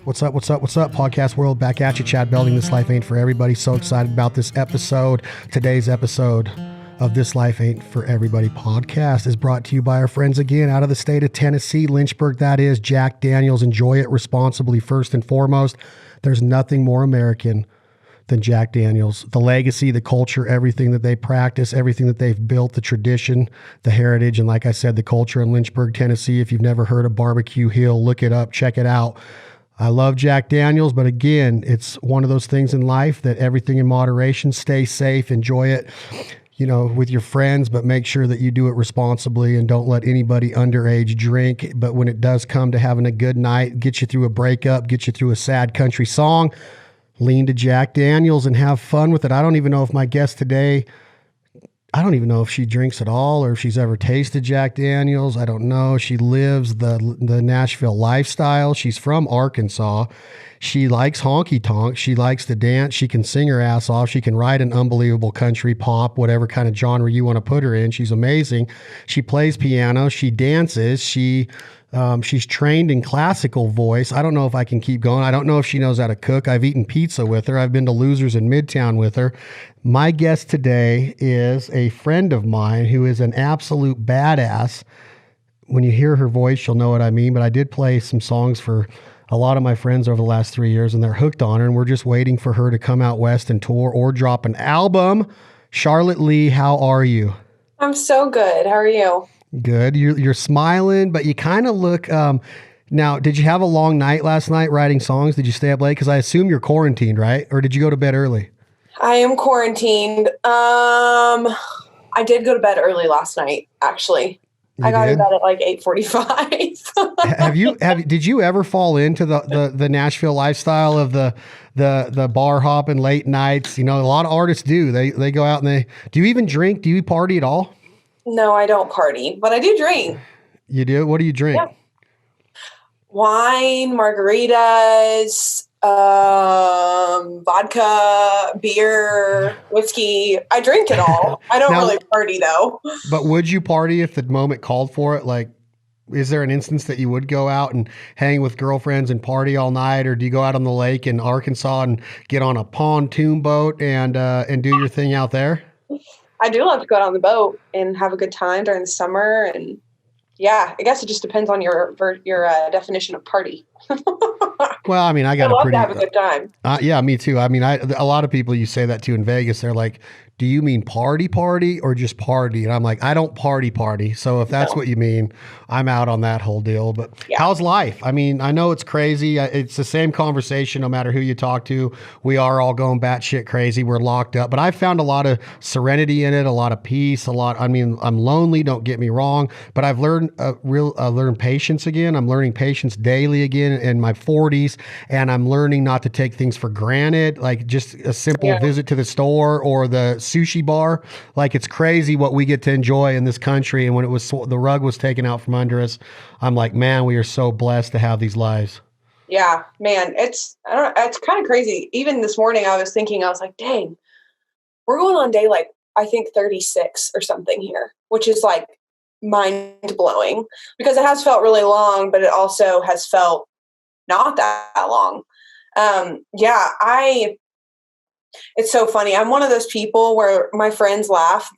What's up? Podcast world, back at you. Chad Belding, This Life Ain't For Everybody. So excited about this episode. Today's episode of This Life Ain't For Everybody podcast is brought to you by our friends again out of the state of Tennessee, Lynchburg. That is Jack Daniels. Enjoy it responsibly first and foremost. There's nothing more American than Jack Daniels. The legacy, the culture, everything that they practice, everything that they've built, the tradition, the heritage, and like I said, the culture in Lynchburg, Tennessee. If you've never heard of Barbecue Hill, look it up, check it out. I love Jack Daniels, but again, it's one of those things in life that everything in moderation. Stay safe, enjoy it, with your friends, but make sure that you do it responsibly and don't let anybody underage drink. But when it does come to having a good night, get you through a breakup, get you through a sad country song, lean to Jack Daniels and have fun with it. I don't even know if my guest today, I don't even know if she drinks at all or if she's ever tasted Jack Daniels. I don't know. She lives the Nashville lifestyle. She's from Arkansas. She likes honky tonk. She likes to dance. She can sing her ass off. She can write an unbelievable country, pop, whatever kind of genre you want to put her in. She's amazing. She plays piano. She dances. She's trained in classical voice. I don't know if I can keep going. I don't know if she knows how to cook. I've eaten pizza with her. I've been to Losers in Midtown with her. My guest today is a friend of mine who is an absolute badass. When you hear her voice, you'll know what I mean. But I did play some songs for a lot of my friends over the last 3 years, and they're hooked on her. And we're just waiting for her to come out west and tour or drop an album. Charlotte Leigh, how are you? I'm so good. How are you? Good. You're smiling, but you kind of look. Now, did you have a long night last night writing songs? Did you stay up late? Because I assume you're quarantined, right? Or did you go to bed early? I am quarantined. I did go to bed early last night, actually. I got to bed at like 8:45. Did you ever fall into the Nashville lifestyle of the bar hopping late nights? A lot of artists do. They go out and do you even drink? Do you party at all? No, I don't party, but I do drink. You do? What do you drink? Yeah. Wine, margaritas, vodka, beer, whiskey. I drink it all. I don't really party though. But would you party if the moment called for it? Like, is there an instance that you would go out and hang with girlfriends and party all night, or do you go out on the lake in Arkansas and get on a pontoon boat and do your thing out there? I do love to go out on the boat and have a good time during the summer. And yeah, I guess it just depends on your definition of party. Well, I mean, I love to have a good time. Yeah, me too. I mean, a lot of people you say that to in Vegas, they're like, do you mean party or just party? And I'm like, I don't party. So if that's what you mean, I'm out on that whole deal. But How's life? I mean, I know it's crazy. It's the same conversation no matter who you talk to. We are all going batshit crazy. We're locked up. But I've found a lot of serenity in it, a lot of peace, I'm lonely, don't get me wrong. But I've learned learned patience again. I'm learning patience daily again in my 40s. And I'm learning not to take things for granted, like just a simple visit to the store or the sushi bar. Like, it's crazy what we get to enjoy in this country. And when the rug was taken out from under us, I'm like, man, we are so blessed to have these lives. Yeah, man, it's kind of crazy. Even this morning I was like, dang, we're going on day, like, I think 36 or something here, which is like mind blowing because it has felt really long, but it also has felt not that long. It's so funny. I'm one of those people where my friends laugh.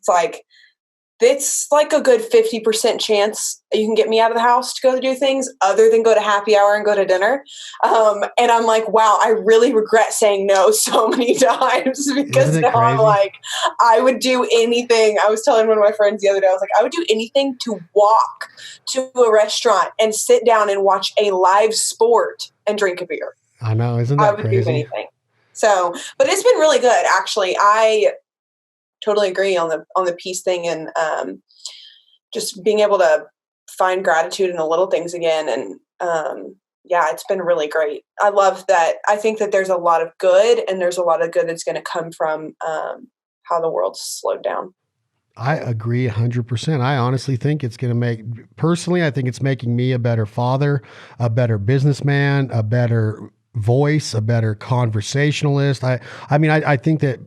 It's like a good 50% chance you can get me out of the house to go do things other than go to happy hour and go to dinner. And I'm like, wow, I really regret saying no so many times because now I'm like, I would do anything. I was telling one of my friends the other day, I was like, I would do anything to walk to a restaurant and sit down and watch a live sport and drink a beer. I know. Isn't that crazy? I would do anything. So, but it's been really good, actually. I totally agree on the peace thing and just being able to find gratitude in the little things again. And it's been really great. I love that. I think that there's a lot of good, and there's a lot of good that's going to come from how the world's slowed down. I agree 100%. I honestly think it's going to I think it's making me a better father, a better businessman, a better voice, a better conversationalist. I think that,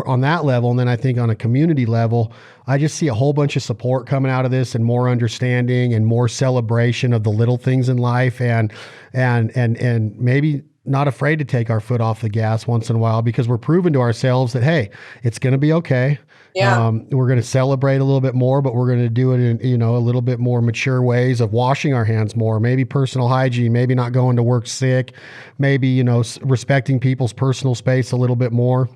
on that level, and then I think on a community level, I just see a whole bunch of support coming out of this, and more understanding and more celebration of the little things in life, and maybe not afraid to take our foot off the gas once in a while, because we're proving to ourselves that, hey, it's going to be okay. Yeah. We're going to celebrate a little bit more, but we're going to do it in, a little bit more mature ways of washing our hands more, maybe personal hygiene, maybe not going to work sick, maybe, respecting people's personal space a little bit more.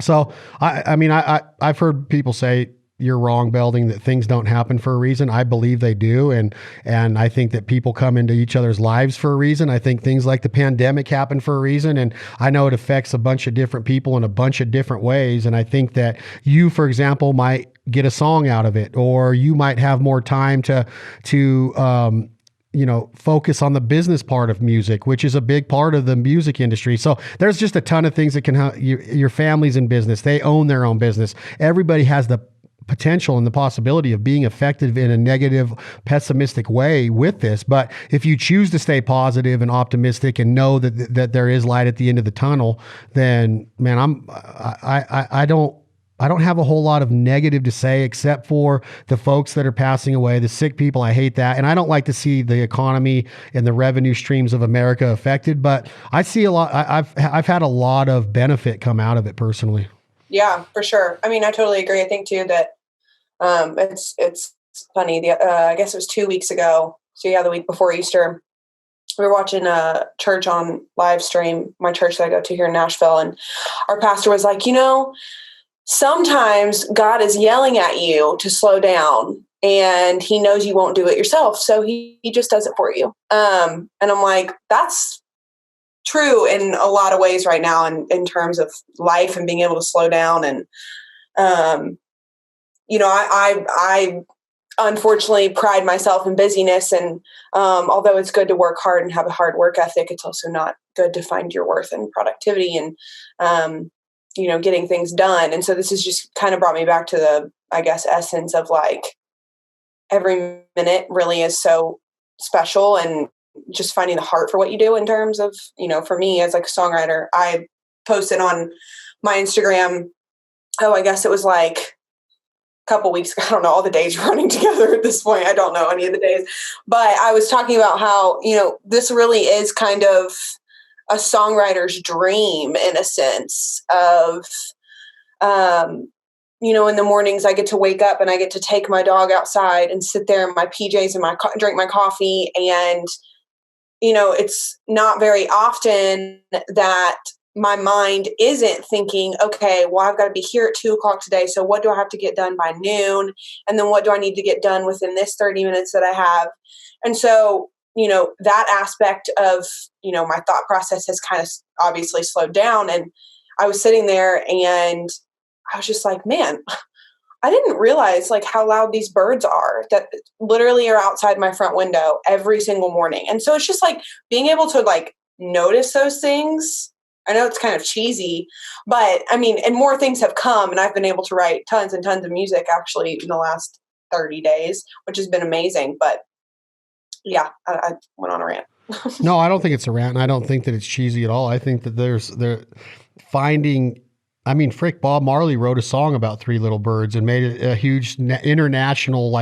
So, I've heard people say, you're wrong, Belding, that things don't happen for a reason. I believe they do. And I think that people come into each other's lives for a reason. I think things like the pandemic happen for a reason. And I know it affects a bunch of different people in a bunch of different ways. And I think that you, for example, might get a song out of it, or you might have more time to focus on the business part of music, which is a big part of the music industry. So there's just a ton of things that can help. Your family's in business. They own their own business. Everybody has the potential and the possibility of being effective in a negative, pessimistic way with this. But if you choose to stay positive and optimistic and know that there is light at the end of the tunnel, then, man, I don't have a whole lot of negative to say, except for the folks that are passing away, the sick people. I hate that. And I don't like to see the economy and the revenue streams of America affected, but I see a lot. I've had a lot of benefit come out of it personally. Yeah, for sure. I mean, I totally agree. I think too that it's funny. I guess it was 2 weeks ago. So yeah, the week before Easter, we were watching a church on live stream, my church that I go to here in Nashville. And our pastor was like, sometimes God is yelling at you to slow down, and he knows you won't do it yourself. So he just does it for you. And I'm like, that's true in a lot of ways right now, in terms of life and being able to slow down. And, I unfortunately pride myself in busyness. And although it's good to work hard and have a hard work ethic, it's also not good to find your worth in productivity and, getting things done. And so this has just kind of brought me back to the, I guess, essence of like every minute really is so special, and just finding the heart for what you do in terms of, for me as like a songwriter. I posted on my Instagram, I guess it was like a couple weeks ago. I don't know, all the days running together at this point. I don't know any of the days, but I was talking about how, this really is kind of a songwriter's dream, in a sense of, in the mornings I get to wake up and I get to take my dog outside and sit there in my PJs and drink my coffee. And, it's not very often that my mind isn't thinking, okay, well, I've got to be here at 2:00 today. So what do I have to get done by noon? And then what do I need to get done within this 30 minutes that I have? And so, that aspect of, my thought process has kind of obviously slowed down. And I was sitting there and I was just like, man, I didn't realize like how loud these birds are that literally are outside my front window every single morning. And so it's just like being able to like notice those things. I know it's kind of cheesy, but I mean, and more things have come, and I've been able to write tons and tons of music actually in the last 30 days, which has been amazing. But yeah, I went on a rant. No, I don't think it's a rant, and I don't think that it's cheesy at all. I think that they're finding. I mean, frick, Bob Marley wrote a song about three little birds and made it a huge international,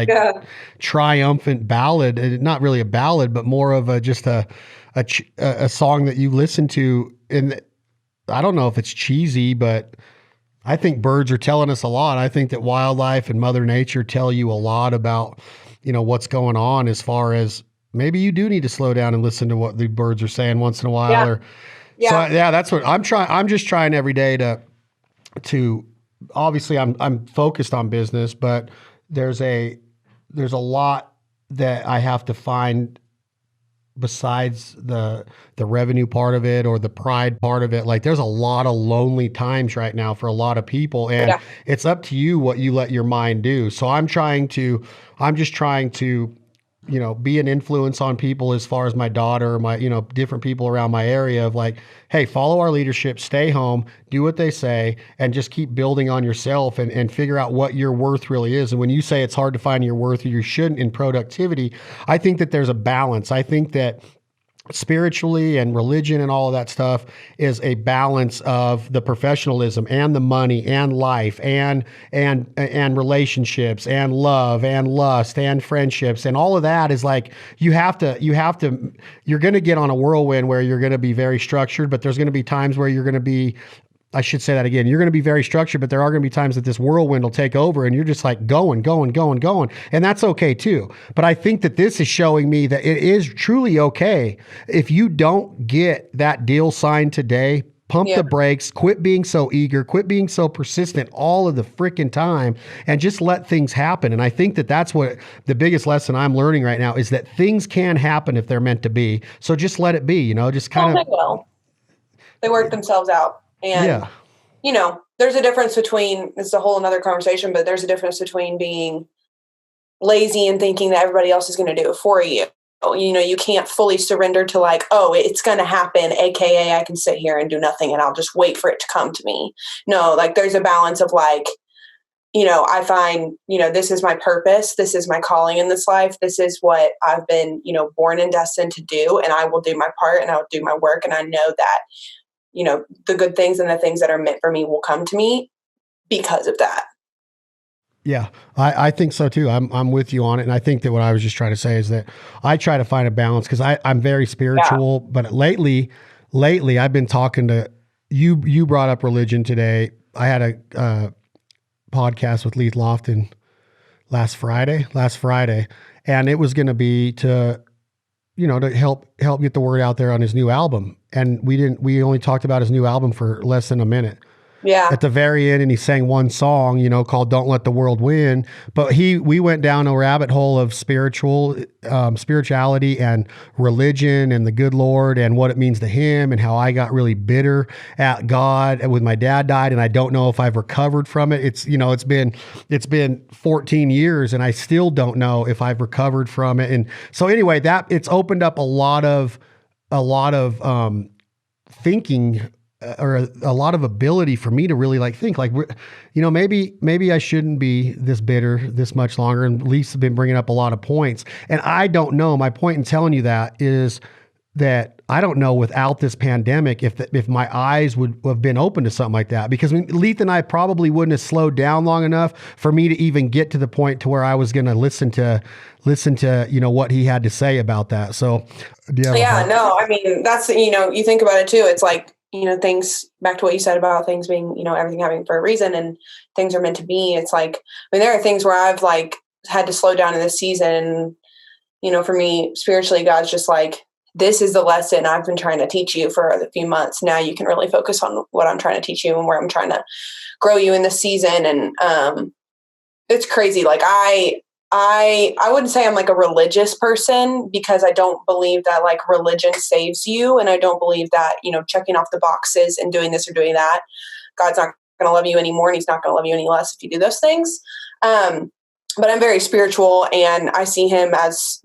triumphant ballad. Not really a ballad, but more of just a song that you listen to. And I don't know if it's cheesy, but I think birds are telling us a lot. I think that wildlife and Mother Nature tell you a lot about, what's going on, as far as maybe you do need to slow down and listen to what the birds are saying once in a while. So that's what I'm trying. I'm just trying every day to obviously I'm focused on business, but there's a lot that I have to find besides the revenue part of it or the pride part of it. Like there's a lot of lonely times right now for a lot of people, and it's up to you what you let your mind do. So I'm just trying to be an influence on people, as far as my daughter, my, different people around my area, of like, hey, follow our leadership, stay home, do what they say, and just keep building on yourself and figure out what your worth really is. And when you say it's hard to find your worth, or you shouldn't, in productivity, I think that there's a balance. I think that spiritually and religion and all of that stuff is a balance of the professionalism and the money and life and relationships and love and lust and friendships, and all of that is like you're going to get on a whirlwind where you're going to be very structured, but there's going to be times where you're going to be, I should say that again. You're going to be very structured, but there are going to be times that this whirlwind will take over and you're just like going. And that's okay too. But I think that this is showing me that it is truly okay. If you don't get that deal signed today, pump the brakes, quit being so eager, quit being so persistent all of the freaking time, and just let things happen. And I think that that's what the biggest lesson I'm learning right now is that things can happen if they're meant to be. So just let it be, just kind of. They will. They work themselves out. And, there's a difference between, it's a whole another conversation, but there's a difference between being lazy and thinking that everybody else is going to do it for you. You can't fully surrender to like, oh, it's going to happen. AKA I can sit here and do nothing and I'll just wait for it to come to me. No, like there's a balance of like, I find, this is my purpose. This is my calling in this life. This is what I've been, born and destined to do. And I will do my part and I'll do my work. And I know that, the good things and the things that are meant for me will come to me because of that. Yeah, I think so too. I'm with you on it. And I think that what I was just trying to say is that I try to find a balance because I'm very spiritual, but lately I've been talking to you brought up religion today. I had a podcast with Leigh last Friday, and it was going to be to help get the word out there on his new album. And we only talked about his new album for less than a minute. Yeah. At the very end, and he sang one song, called "Don't Let the World Win." But we went down a rabbit hole of spirituality and religion and the good Lord and what it means to him, and how I got really bitter at God when my dad died, and I don't know if I've recovered from it. It's it's been 14 years, and I still don't know if I've recovered from it. And so anyway, that it's opened up a lot of thinking. Or a lot of ability for me to really think maybe I shouldn't be this bitter this much longer. And Lee's been bringing up a lot of points, and I don't know. My point in telling you that is that I don't know without this pandemic if my eyes would have been open to something like that, because Leith and I probably wouldn't have slowed down long enough for me to even get to the point to where I was going to listen to what he had to say about that. So I mean, that's, you think about it too. It's like, things, back to what you said about things being, everything having for a reason and things are meant to be. It's like, there are things where I've had to slow down in this season. For me, spiritually, God's just like, this is the lesson I've been trying to teach you for a few months. Now you can really focus on what I'm trying to teach you and where I'm trying to grow you in this season. And it's crazy. Like I wouldn't say I'm a religious person, because I don't believe that religion saves you. And I don't believe that, checking off the boxes and doing this or doing that, God's not going to love you anymore. And he's not going to love you any less if you do those things. But I'm very spiritual, and I see him as,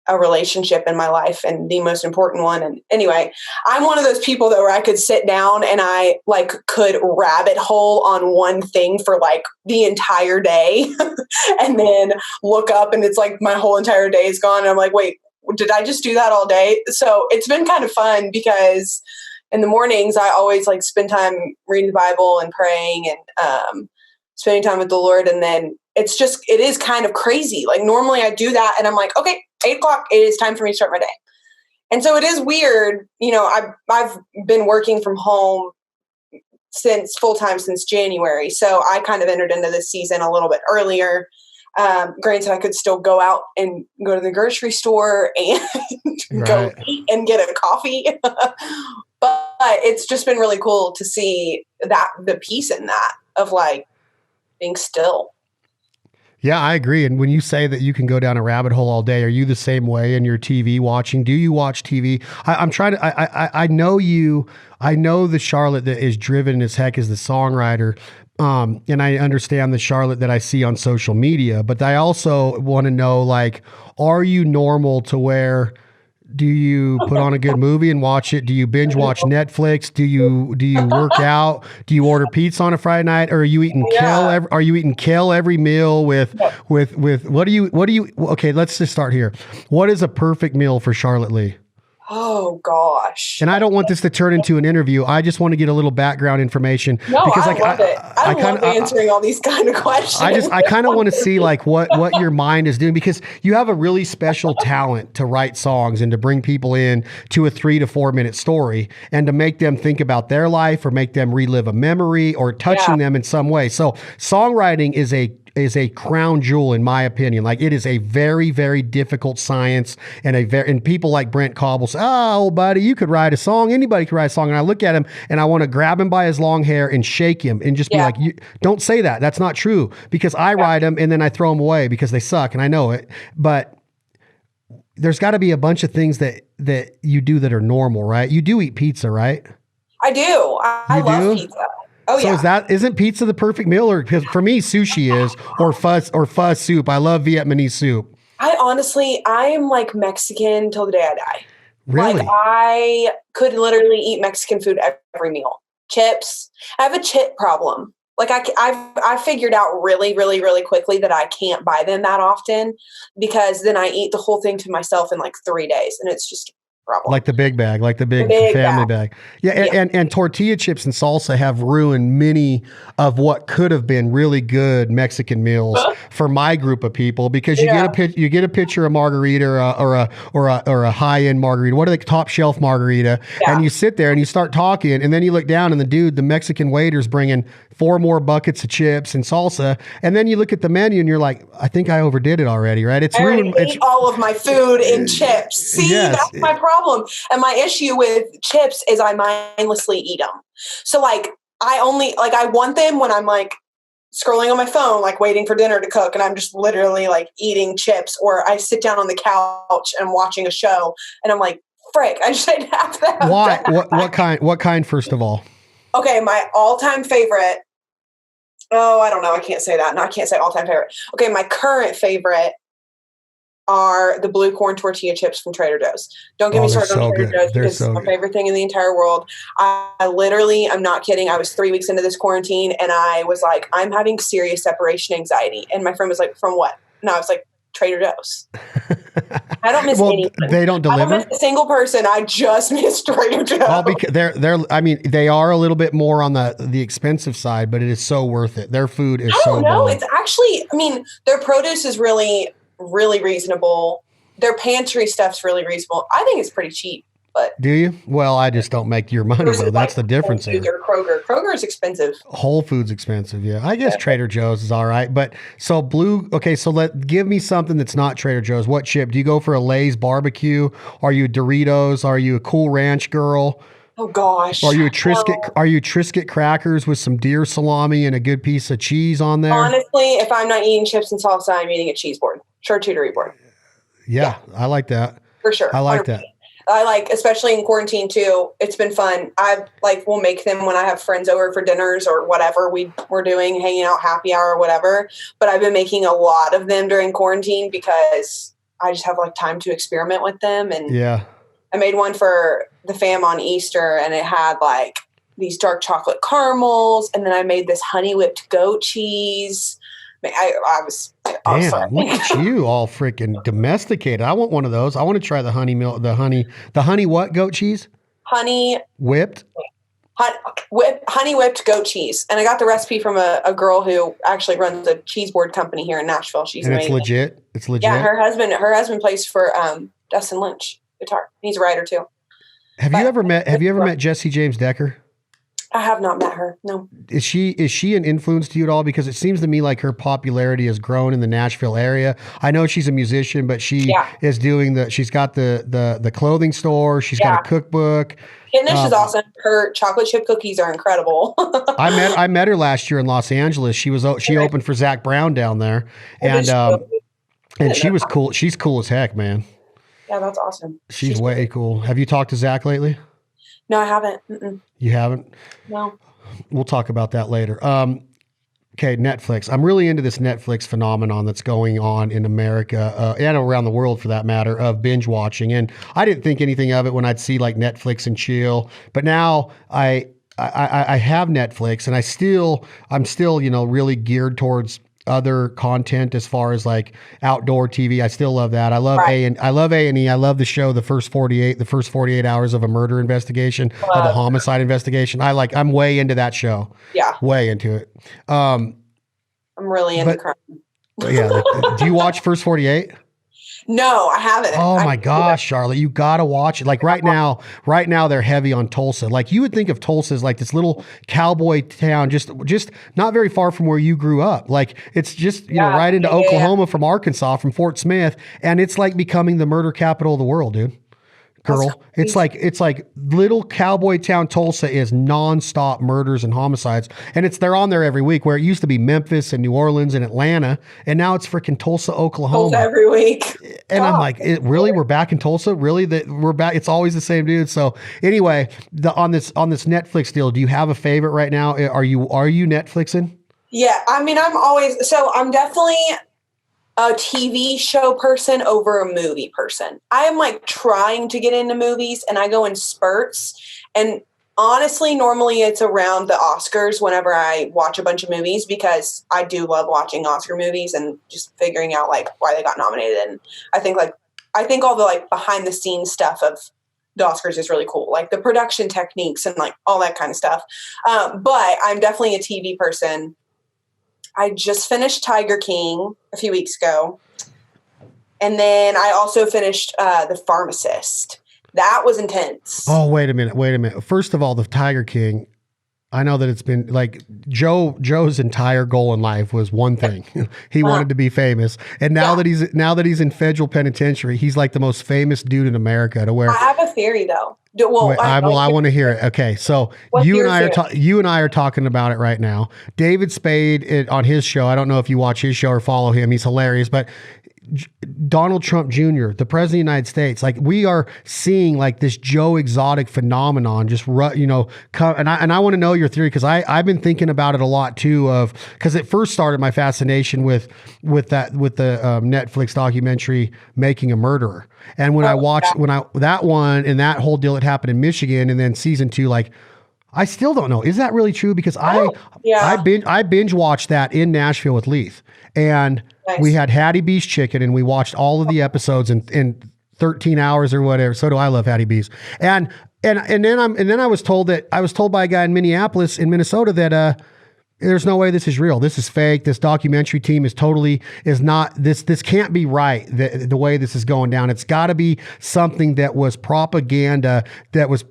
a relationship in my life and the most important one. And anyway, I'm one of those people that where I could sit down and I could rabbit hole on one thing for the entire day and then look up and it's my whole entire day is gone. And I'm like, wait, did I just do that all day? So it's been kind of fun, because in the mornings I always spend time reading the Bible and praying and spending time with the Lord. And then it is kind of crazy. Normally I do that and I'm like, okay, 8:00, it is time for me to start my day. And so it is weird. I've been working from home full-time since January. So I kind of entered into this season a little bit earlier. Granted, I could still go out and go to the grocery store and go eat and get a coffee. But it's just been really cool to see the peace in that of being still. Yeah, I agree. And when you say that you can go down a rabbit hole all day, are you the same way in your TV watching? Do you watch TV? I'm trying to, I know you, I know the Charlotte that is driven as heck as the songwriter. And I understand the Charlotte that I see on social media, but I also want to know, are you normal to where, do you put on a good movie and watch it? Do you binge watch Netflix? Do you work out? Do you order pizza on a Friday night? Or are you eating kale? Are you eating kale every meal with what do you? Okay, let's just start here. What is a perfect meal for Charlotte Leigh? Oh gosh. And I don't want this to turn into an interview. I just want to get a little background information. No, because I love it. I love answering all these kind of questions. I kind of want to see like what your mind is doing, because you have a really special talent to write songs and to bring people in to a 3 to 4 minute story and to make them think about their life or make them relive a memory or touching them in some way. So songwriting is a crown jewel, in my opinion. Like, it is a very, very difficult science, and people like Brent Cobble say, "Oh, buddy, you could write a song. Anybody could write a song." And I look at him and I want to grab him by his long hair and shake him and just be like, "Don't say that. That's not true." Because I write them and then I throw them away because they suck, and I know it. But there's got to be a bunch of things that you do that are normal, right? You do eat pizza, right? I do. I love pizza. Oh, so isn't pizza the perfect meal? Or, because for me, sushi is, or pho soup. I love Vietnamese soup. I am like Mexican till the day I die. Really? Like, I could literally eat Mexican food every meal. Chips. I have a chip problem. Like, I figured out really, really, really quickly that I can't buy them that often, because then I eat the whole thing to myself in like 3 days, and it's just problem. Like the big bag, like the big family bag. Yeah, and tortilla chips and salsa have ruined many of what could have been really good Mexican meals for my group of people, because you get a picture of margarita or a high end margarita. What are the top shelf margarita? And you sit there and you start talking, and then you look down and the Mexican waiter's bringing 4 more buckets of chips and salsa, and then you look at the menu and you're like, I think I overdid it already, right? I already ate all of my food in chips. See, that's my problem. And my issue with chips is I mindlessly eat them. So like, I want them when I'm like scrolling on my phone, like waiting for dinner to cook, and I'm just literally like eating chips, or I sit down on the couch and watching a show and I'm like, frick, I just ate half that. Why? What kind first of all? Okay, my all-time favorite. Oh, I don't know. I can't say that. No, I can't say all-time favorite. Okay, my current favorite are the blue corn tortilla chips from Trader Joe's. Don't get me started on Trader Joe's, because it's my favorite thing in the entire world. I literally, I'm not kidding. I was 3 weeks into this quarantine and I was like, I'm having serious separation anxiety. And my friend was like, from what? And I was like, Trader Joe's. I don't miss anyone. They don't deliver? I don't miss a single person. I just miss Trader Joe's. Well, because they are a little bit more on the expensive side, but it is so worth it. Their food is so good. No, it's actually, their produce is really, really reasonable. Their pantry stuff's really reasonable. I think it's pretty cheap. But do you? Well, I just don't make your money though. That's the difference. Kroger is expensive. Whole Foods expensive. Yeah, I guess Trader Joe's is all right. But so give me something that's not Trader Joe's. What chip? Do you go for a Lay's barbecue? Are you Doritos? Are you a Cool Ranch girl? Oh gosh. Are you a Triscuit? Are you Triscuit crackers with some deer salami and a good piece of cheese on there? Honestly, if I'm not eating chips and salsa, I'm eating a cheese board, charcuterie board. Yeah, I like that. For sure. I like that. I like, especially in quarantine too, it's been fun. We'll make them when I have friends over for dinners or whatever we're doing, hanging out, happy hour or whatever. But I've been making a lot of them during quarantine because I just have like time to experiment with them. And I made one for the fam on Easter, and it had like these dark chocolate caramels. And then I made this honey whipped goat cheese. I was damn. Look at you, all freaking domesticated. I want one of those. I want to try the honey what goat cheese? Honey whipped goat cheese. And I got the recipe from a girl who actually runs a cheese board company here in Nashville. She's amazing. It's legit. Yeah, her husband plays for Dustin Lynch guitar. He's a writer too. Have you ever met Jesse James Decker? I have not met her. No. Is she an influence to you at all? Because it seems to me like her popularity has grown in the Nashville area. I know she's a musician, but she is she's got the clothing store. She's got a cookbook. Fitness is awesome. Her chocolate chip cookies are incredible. I met her last year in Los Angeles. She opened for Zach Brown down there, and she was cool. She's cool as heck, man. Yeah, that's awesome. She's way cool. Have you talked to Zach lately? No, I haven't. Mm-mm. You haven't? No. We'll talk about that later. Okay, Netflix. I'm really into this Netflix phenomenon that's going on in America and around the world, for that matter, of binge watching. And I didn't think anything of it when I'd see like Netflix and chill, but now I have Netflix, and I'm still really geared towards other content as far as like outdoor TV. I still love that. I love Right. I love A&E. I love the show the first 48 hours of a murder investigation, of a homicide investigation. I'm way into that show. Yeah. Way into it. I'm really into crime. Yeah, like, do you watch First 48? No, I haven't. Oh my gosh, Charlotte, you gotta watch it. Like right now they're heavy on Tulsa. Like you would think of Tulsa as like this little cowboy town, just not very far from where you grew up. Like it's just, you know, right into Oklahoma from Arkansas, from Fort Smith. And it's like becoming the murder capital of the world, dude. Girl, it's like little cowboy town Tulsa is nonstop murders and homicides, and they're on there every week. Where it used to be Memphis and New Orleans and Atlanta, and now it's freaking Tulsa, Oklahoma, Tulsa every week. And I'm like, really? We're back in Tulsa? Really? That we're back? It's always the same dude. So anyway, on this Netflix deal, do you have a favorite right now? Are you Netflixing? Yeah, I mean, I'm definitely a TV show person over a movie person. I am like trying to get into movies, and I go in spurts. And honestly, normally it's around the Oscars whenever I watch a bunch of movies, because I do love watching Oscar movies and just figuring out like why they got nominated. And I think all the like behind the scenes stuff of the Oscars is really cool, like the production techniques and like all that kind of stuff. But I'm definitely a TV person. I just finished Tiger King a few weeks ago. And then I also finished The Pharmacist. That was intense. Oh, wait a minute. First of all, The Tiger King, I know that it's been like Joe's entire goal in life was one thing. He wanted to be famous. And now that he's in federal penitentiary, he's like the most famous dude in America. I have a theory though. I want to hear it. Okay, so you and I are talking about it right now. David Spade on his show. I don't know if you watch his show or follow him. He's hilarious. But Donald Trump Jr., the president of the United States, like we are seeing like this Joe Exotic phenomenon just come. And I want to know your theory, because I've been thinking about it a lot too. Because it first started my fascination with the Netflix documentary Making a Murderer. And when I watched that one and that whole deal that happened in Michigan, and then season 2, like I still don't know, is that really true? Because I binge watched that in Nashville with Leigh, and we had Hattie B's chicken, and we watched all of the episodes in 13 hours or whatever. So do I love Hattie B's. And then I was told by a guy in Minnesota that there's no way this is real. This is fake. This documentary team is not this can't be right. The way this is going down, it's got to be something that was propaganda, that was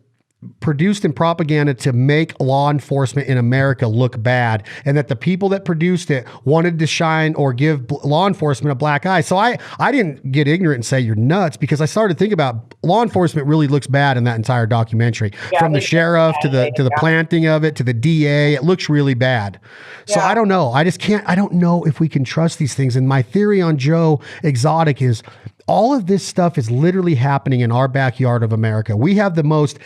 produced in propaganda to make law enforcement in America look bad, and that the people that produced it wanted to shine or give law enforcement a black eye. So I didn't get ignorant and say you're nuts, because I started thinking about law enforcement really looks bad in that entire documentary, from the sheriff to the planting of it to the DA. It looks really bad. So I don't know. I don't know if we can trust these things. And my theory on Joe Exotic is all of this stuff is literally happening in our backyard of America. We have the most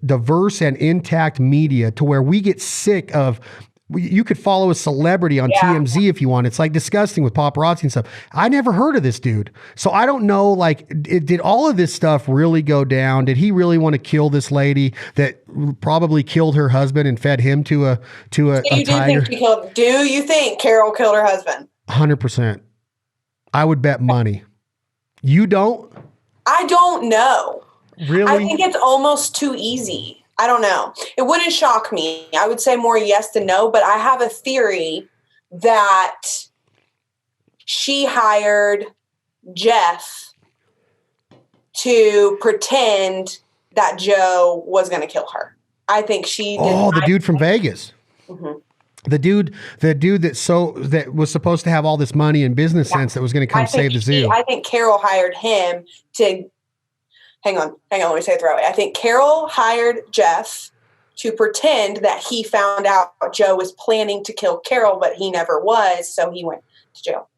diverse and intact media, to where we get sick of. You could follow a celebrity on TMZ if you want. It's like disgusting with paparazzi and stuff. I never heard of this dude. So I don't know, like, did all of this stuff really go down? Did he really want to kill this lady that probably killed her husband and fed him to a tiger? Do you think Carol killed her husband? 100%. I would bet money. You don't? I don't know. Really? I think it's almost too easy. I don't know. It wouldn't shock me. I would say more yes than no, but I have a theory that she hired Jeff to pretend that Joe was going to kill her. I think she did. Oh, the dude from Vegas. Mm-hmm. The dude that was supposed to have all this money and business sense that was going to come save the zoo. I think Carol hired him to. Hang on. Let me say it the right way. I think Carol hired Jeff to pretend that he found out Joe was planning to kill Carol, but he never was, so he went to jail.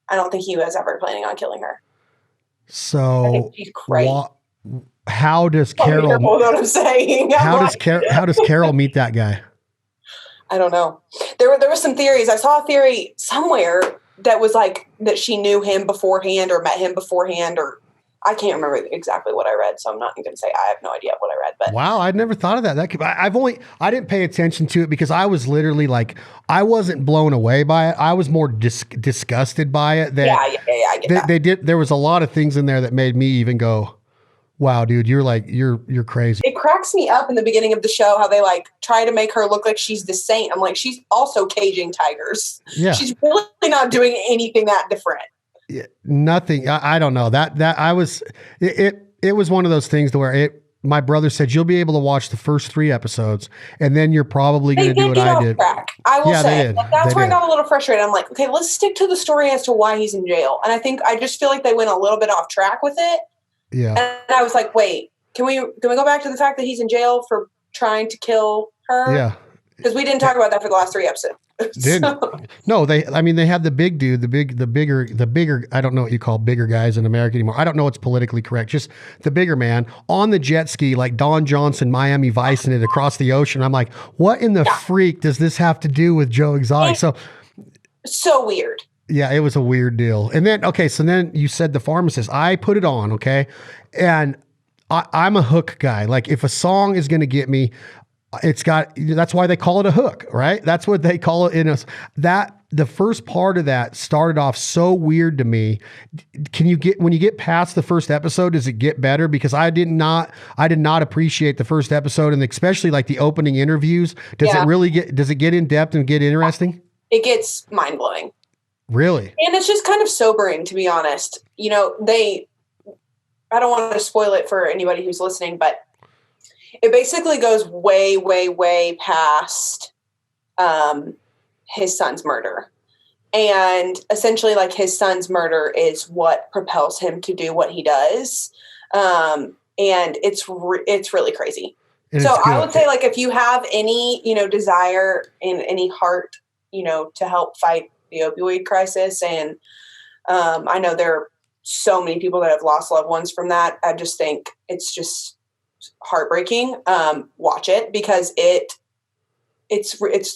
I don't think he was ever planning on killing her. So I think she's crazy. How does Carol? You know what I'm saying? How does Carol meet that guy? I don't know. There were some theories. I saw a theory somewhere that was like that she knew him beforehand or met him beforehand, or I can't remember exactly what I read, so I'm not going to say I have no idea what I read. But wow, I'd never thought of that. I didn't pay attention to it because I was literally like, I wasn't blown away by it. I was more disgusted by it. That I get that. There was a lot of things in there that made me even go, wow, dude, you're crazy. It cracks me up in the beginning of the show how they like try to make her look like she's the saint. I'm like, she's also caging tigers. Yeah. She's really not doing anything that different. Yeah, nothing. I don't know it was one of those things to where my brother said, you'll be able to watch the first 3 episodes and then you're probably going to do what I did. Track. I will say that's where I got a little frustrated. I'm like, okay, let's stick to the story as to why he's in jail. And I just feel like they went a little bit off track with it. Yeah. And I was like, wait, can we go back to the fact that he's in jail for trying to kill her? Yeah. Because we didn't talk about that for the last 3 episodes. No, they had the big dude, the bigger, I don't know what you call bigger guys in America anymore. I don't know what's politically correct. Just the bigger man on the jet ski, like Don Johnson, Miami Vice, and it across the ocean. I'm like, what in the freak does this have to do with Joe Exotic? So weird. Yeah, it was a weird deal. And then, okay, so then you said The Pharmacist. I put it on, okay? And I'm a hook guy. Like if a song is going to get me, that's why they call it a hook, right? That's what they call it the first part of that started off so weird to me. When you get past the first episode, does it get better? Because I did not appreciate the first episode, and especially like the opening interviews. Does it get in depth and get interesting? It gets mind blowing. Really? And it's just kind of sobering, to be honest. You know, I don't want to spoil it for anybody who's listening, but it basically goes way, way, way past his son's murder. And essentially, like, his son's murder is what propels him to do what he does. And it's really crazy. So I would say, like, if you have any, desire and any heart, to help fight the opioid crisis. And I know there are so many people that have lost loved ones from that. I just think it's just heartbreaking. Watch it because it's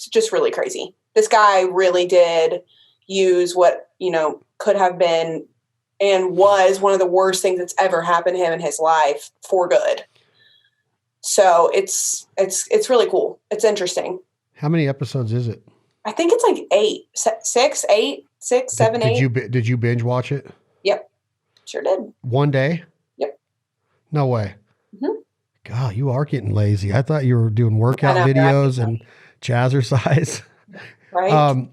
just really crazy. This guy really did use what, could have been and was one of the worst things that's ever happened to him in his life for good. So it's really cool. It's interesting. How many episodes is it? I think it's like 7, 8. Did you binge watch it? Yep. Sure did. One day? Yep. No way. Mm-hmm. God, you are getting lazy. I thought you were doing workout videos and jazzercise. Right.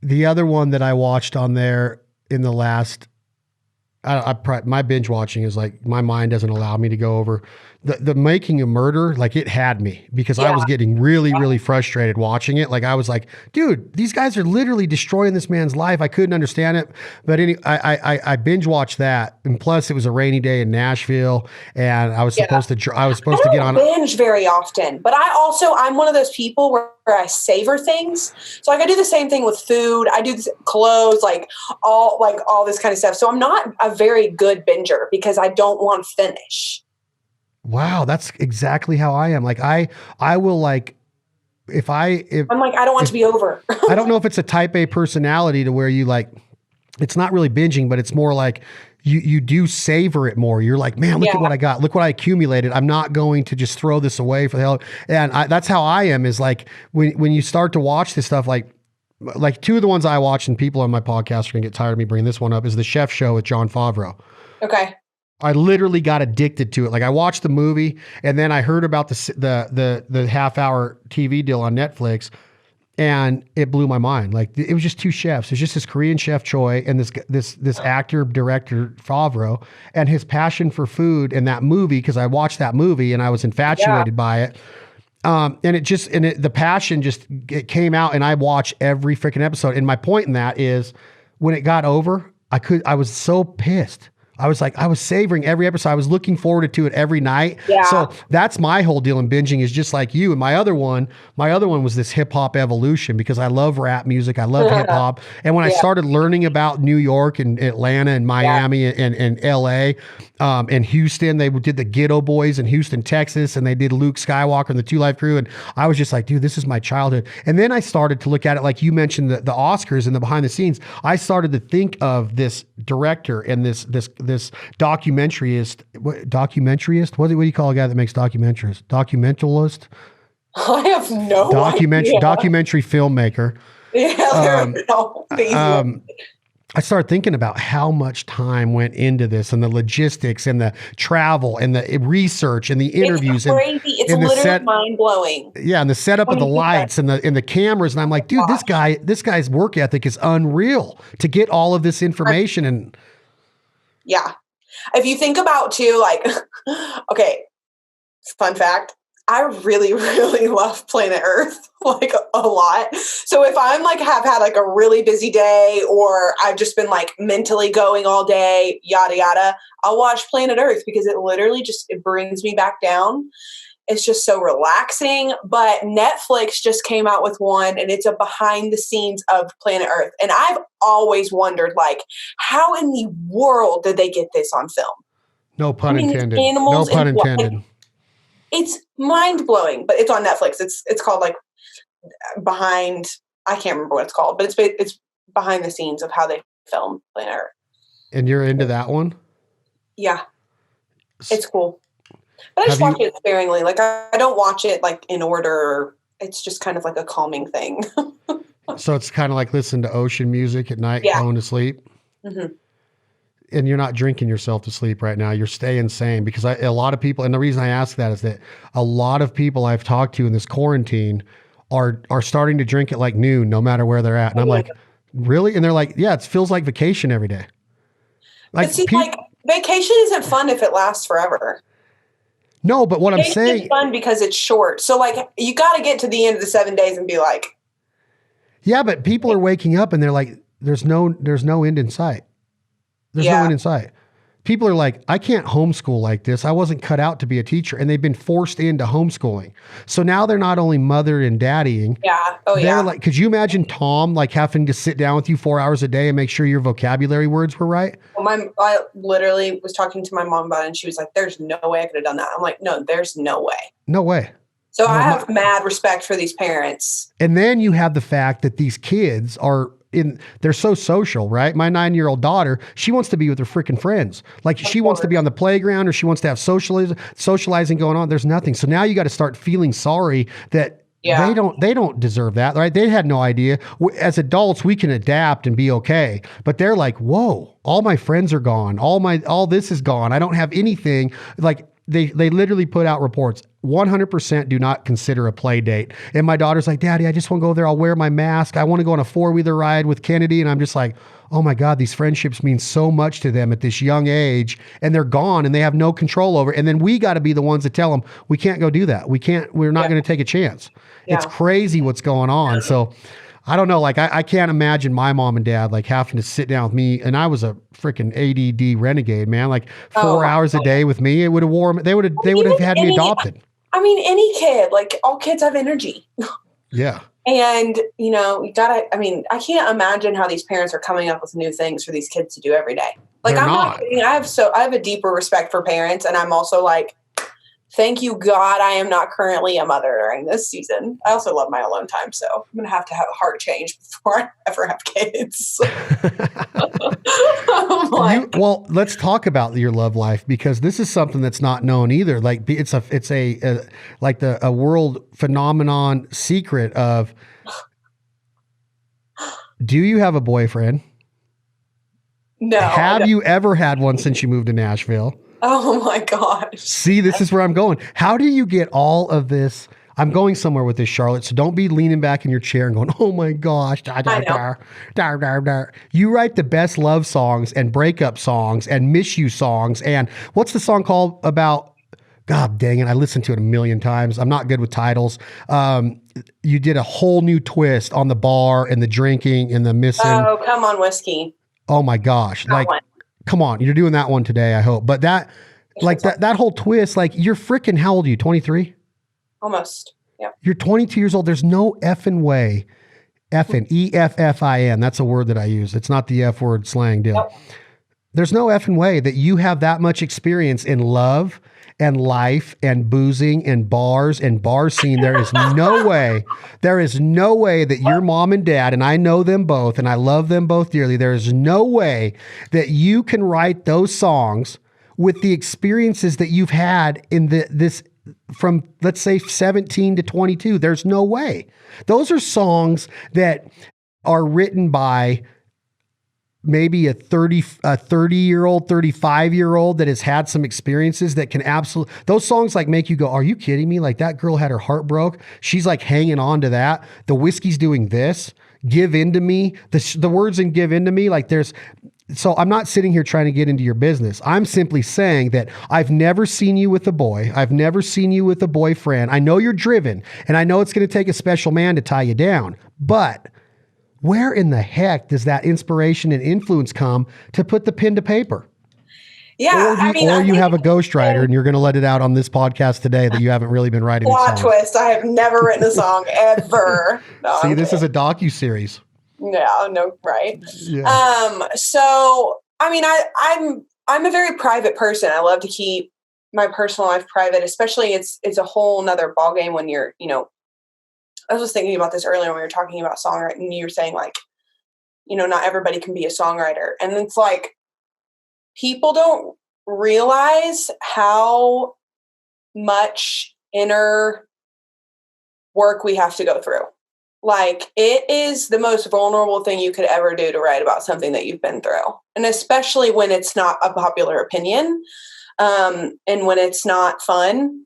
The other one that I watched on there in the last, my binge watching is like, my mind doesn't allow me to go over the Making a Murder. Like it had me because I was getting really, really frustrated watching it. Like I was like, dude, these guys are literally destroying this man's life. I couldn't understand it. But I binge watched that. And plus it was a rainy day in Nashville and I was supposed to get on binge very often, but I'm one of those people where I savor things. So like I do the same thing with food. I do clothes, like all this kind of stuff. So I'm not a very good binger because I don't want to finish. Wow, that's exactly how I am. Like I will like if I'm like I don't want to be over. I don't know if it's a type A personality to where you like it's not really binging, but it's more like you do savor it more. You're like, man, look at what I got. Look what I accumulated. I'm not going to just throw this away for the hell. And that's how I am is like when you start to watch this stuff, like 2 of the ones I watch and people on my podcast are going to get tired of me bringing this one up is the Chef Show with Jon Favreau. Okay. I literally got addicted to it. Like I watched the movie and then I heard about the half-hour TV deal on Netflix and it blew my mind. Like it was just 2 chefs. It's just this Korean chef Choi and this actor director Favreau and his passion for food in that movie because I watched that movie and I was infatuated by it. And the passion it came out and I watched every freaking episode. And my point in that is when it got over, I was so pissed. I was savoring every episode. I was looking forward to it every night. Yeah. So that's my whole deal in binging is just like you. And my other one was this hip hop evolution because I love rap music. I love hip hop. And when I started learning about New York and Atlanta and Miami and LA, and Houston, they did the Ghetto Boys in Houston, Texas, and they did Luke Skywalker and the 2 Live Crew. And I was just like, dude, this is my childhood. And then I started to look at it like you mentioned the Oscars and the behind the scenes. I started to think of this director and this this documentarist. What do you call a guy that makes documentaries? Documentalist. I have no idea. Documentary filmmaker. Yeah, I started thinking about how much time went into this and the logistics and the travel and the research and the interviews. It's crazy. It's literally mind blowing. Yeah. And the setup of the lights and the cameras. And I'm like, dude, this guy's work ethic is unreal to get all of this information. And yeah. If you think about too, like, okay, fun fact. I really, really love planet Earth, like a lot. So if I'm like, have had like a really busy day, or I've just been like mentally going all day, yada, yada, I'll watch planet Earth because it literally it brings me back down. It's just so relaxing. But Netflix just came out with one, and it's a behind the scenes of planet Earth. And I've always wondered, like, how in the world did they get this on film? No pun intended. No pun intended. Like, it's mind blowing, but it's on Netflix. It's called like behind. I can't remember what it's called, but it's behind the scenes of how they film Planet Earth. And you're into that one? Yeah, it's cool. But I just watch it sparingly. Like I don't watch it like in order. It's just kind of like a calming thing. So it's kind of like listening to ocean music at night, going to sleep. Mm-hmm. And you're not drinking yourself to sleep right now. You're staying sane, because a lot of people, and the reason I ask that is that a lot of people I've talked to in this quarantine are starting to drink at like noon, no matter where they're at. And I'm like, really? And they're like, yeah, it feels like vacation every day. Like, but see, like vacation isn't fun if it lasts forever. No, but what vacation I'm saying is fun because it's short. So like you got to get to the end of the 7 days and be like, yeah, but people are waking up and they're like, there's no end in sight. There's no end in sight. People are like, I can't homeschool like this. I wasn't cut out to be a teacher. And they've been forced into homeschooling. So now they're not only mother and daddying. Yeah. They're like, could you imagine Tom like having to sit down with you 4 hours a day and make sure your vocabulary words were right? Well, I literally was talking to my mom about it, and she was like, there's no way I could have done that. I'm like, no, there's no way. No way. So I have mad respect for these parents. And then you have the fact that these kids they're so social, right? My 9-year-old daughter, she wants to be with her freaking friends. Like she wants to be on the playground, or she wants to have socializing going on. There's nothing. So now you got to start feeling sorry that they don't deserve that, right? They had no idea. As adults, we can adapt and be okay. But they're like, whoa, all my friends are gone. All this is gone. I don't have anything. Like they literally put out reports. 100% do not consider a play date. And my daughter's like, Daddy, I just want to go there. I'll wear my mask. I want to go on a 4-wheeler ride with Kennedy. And I'm just like, oh my God, these friendships mean so much to them at this young age, and they're gone and they have no control over it. And then we got to be the ones that tell them, we can't go do that. We're not going to take a chance. Yeah. It's crazy what's going on. So I don't know. Like I can't imagine my mom and dad like having to sit down with me, and I was a freaking ADD renegade, man. Like 4 hours a day with me, it would have they would have had me adopted. I mean, any kid, like all kids have energy. Yeah. And you gotta, I can't imagine how these parents are coming up with new things for these kids to do every day. Like I'm not kidding. I have a deeper respect for parents, and I'm also like, thank you, God, I am not currently a mother during this season. I also love my alone time, so I'm going to have a heart change before I ever have kids. Well, let's talk about your love life, because this is something that's not known either. Like it's a world phenomenon secret of, do you have a boyfriend? No. Have you ever had one since you moved to Nashville? Oh my gosh. See, this is where I'm going. How do you get all of this? I'm going somewhere with this, Charlotte. So don't be leaning back in your chair and going, oh my gosh. You write the best love songs and breakup songs and miss you songs. And what's the song called about? God dang it. I listened to it a million times. I'm not good with titles. You did a whole new twist on the bar and the drinking and the missing. Oh, come on, whiskey. Oh my gosh. Come on, you're doing that one today, I hope. But that whole twist, like you're freaking, how old are you, 23? Almost, yeah. You're 22 years old. There's no effing way, EFFIN, that's a word that I use. It's not the F word slang deal. Nope. There's no effing way that you have that much experience in love and life and boozing and bars and bar scene, there is no way that your mom and dad, and I know them both and I love them both dearly, there is no way that you can write those songs with the experiences that you've had in this from, let's say, 17 to 22. There's no way. Those are songs that are written by maybe a 30-year-old, 35-year-old that has had some experiences that can absolutely, those songs like make you go, are you kidding me? Like that girl had her heart broke. She's like hanging on to that. The whiskey's doing this. Give into me. The words in give into me. Like so I'm not sitting here trying to get into your business. I'm simply saying that I've never seen you with a boy. I've never seen you with a boyfriend. I know you're driven and I know it's going to take a special man to tie you down, but where in the heck does that inspiration and influence come to put the pen to paper? Yeah. Or you have a ghostwriter and you're going to let it out on this podcast today that you haven't really been writing plot twist. I have never written a song ever. No, See, this is a docuseries. Yeah, no, right. Yeah. So I mean, I'm a very private person. I love to keep my personal life private, especially it's a whole nother ballgame when you're, I was just thinking about this earlier when we were talking about songwriting and you were saying like, not everybody can be a songwriter. And it's like, people don't realize how much inner work we have to go through. Like, it is the most vulnerable thing you could ever do to write about something that you've been through. And especially when it's not a popular opinion, and when it's not fun.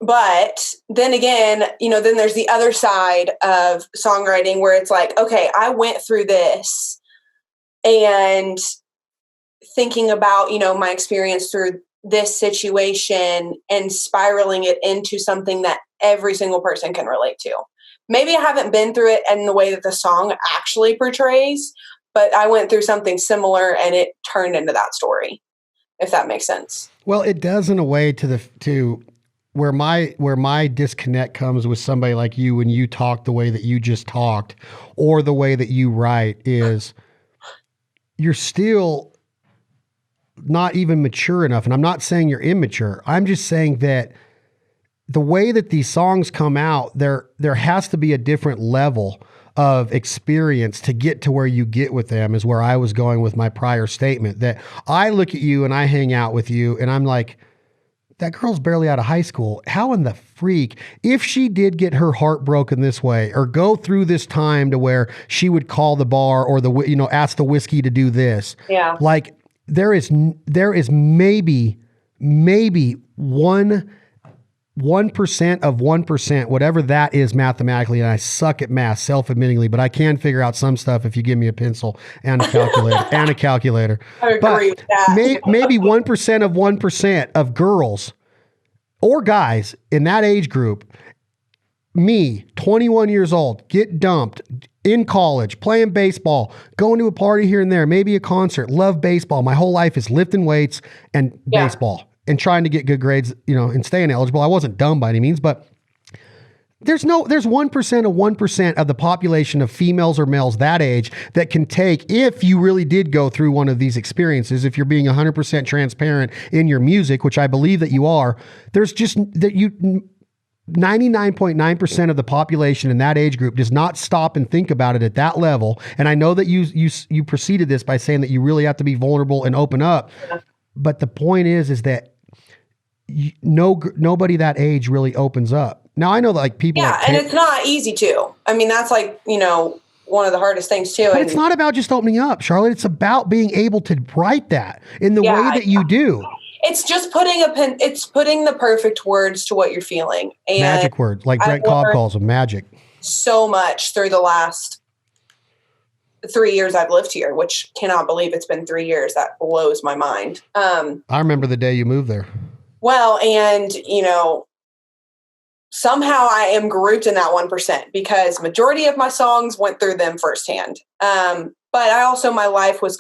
But then again, then there's the other side of songwriting where it's like, okay, I went through this, and thinking about, my experience through this situation and spiraling it into something that every single person can relate to. Maybe I haven't been through it in the way that the song actually portrays, but I went through something similar and it turned into that story, if that makes sense. Well, it does in a way to where my disconnect comes with somebody like you when you talk the way that you just talked or the way that you write is you're still not even mature enough. And I'm not saying you're immature. I'm just saying that the way that these songs come out, there has to be a different level of experience to get to where you get with them, is where I was going with my prior statement, that I look at you and I hang out with you and I'm like, that girl's barely out of high school. How in the freak, if she did get her heart broken this way or go through this time to where she would call the bar or ask the whiskey to do this. Yeah. Like there is maybe 1% of 1%, whatever that is mathematically. And I suck at math self-admittingly, but I can figure out some stuff if you give me a pencil and a calculator I agree with that. Maybe 1% of 1% of girls or guys in that age group, me, 21 years old, get dumped in college, playing baseball, going to a party here and there, maybe a concert, love baseball. My whole life is lifting weights and baseball and trying to get good grades, and staying eligible. I wasn't dumb by any means, but there's 1% of 1% of the population of females or males that age that can take, if you really did go through one of these experiences, if you're being 100% transparent in your music, which I believe that you are, there's just that 99.9% of the population in that age group does not stop and think about it at that level. And I know that you preceded this by saying that you really have to be vulnerable and open up. But the point is that nobody that age really opens up. Now I know that like people, and it's not easy to. I mean, that's like one of the hardest things too. But it's not about just opening up, Charlotte. It's about being able to write that in the way that you do. It's just putting it's putting the perfect words to what you're feeling. And magic words, like Brett Cobb calls them, magic. So much through the last 3 years I've lived here, which cannot believe it's been 3 years. That blows my mind. I remember the day you moved there. Well, and somehow I am grouped in that 1% because majority of my songs went through them firsthand. But I also, my life was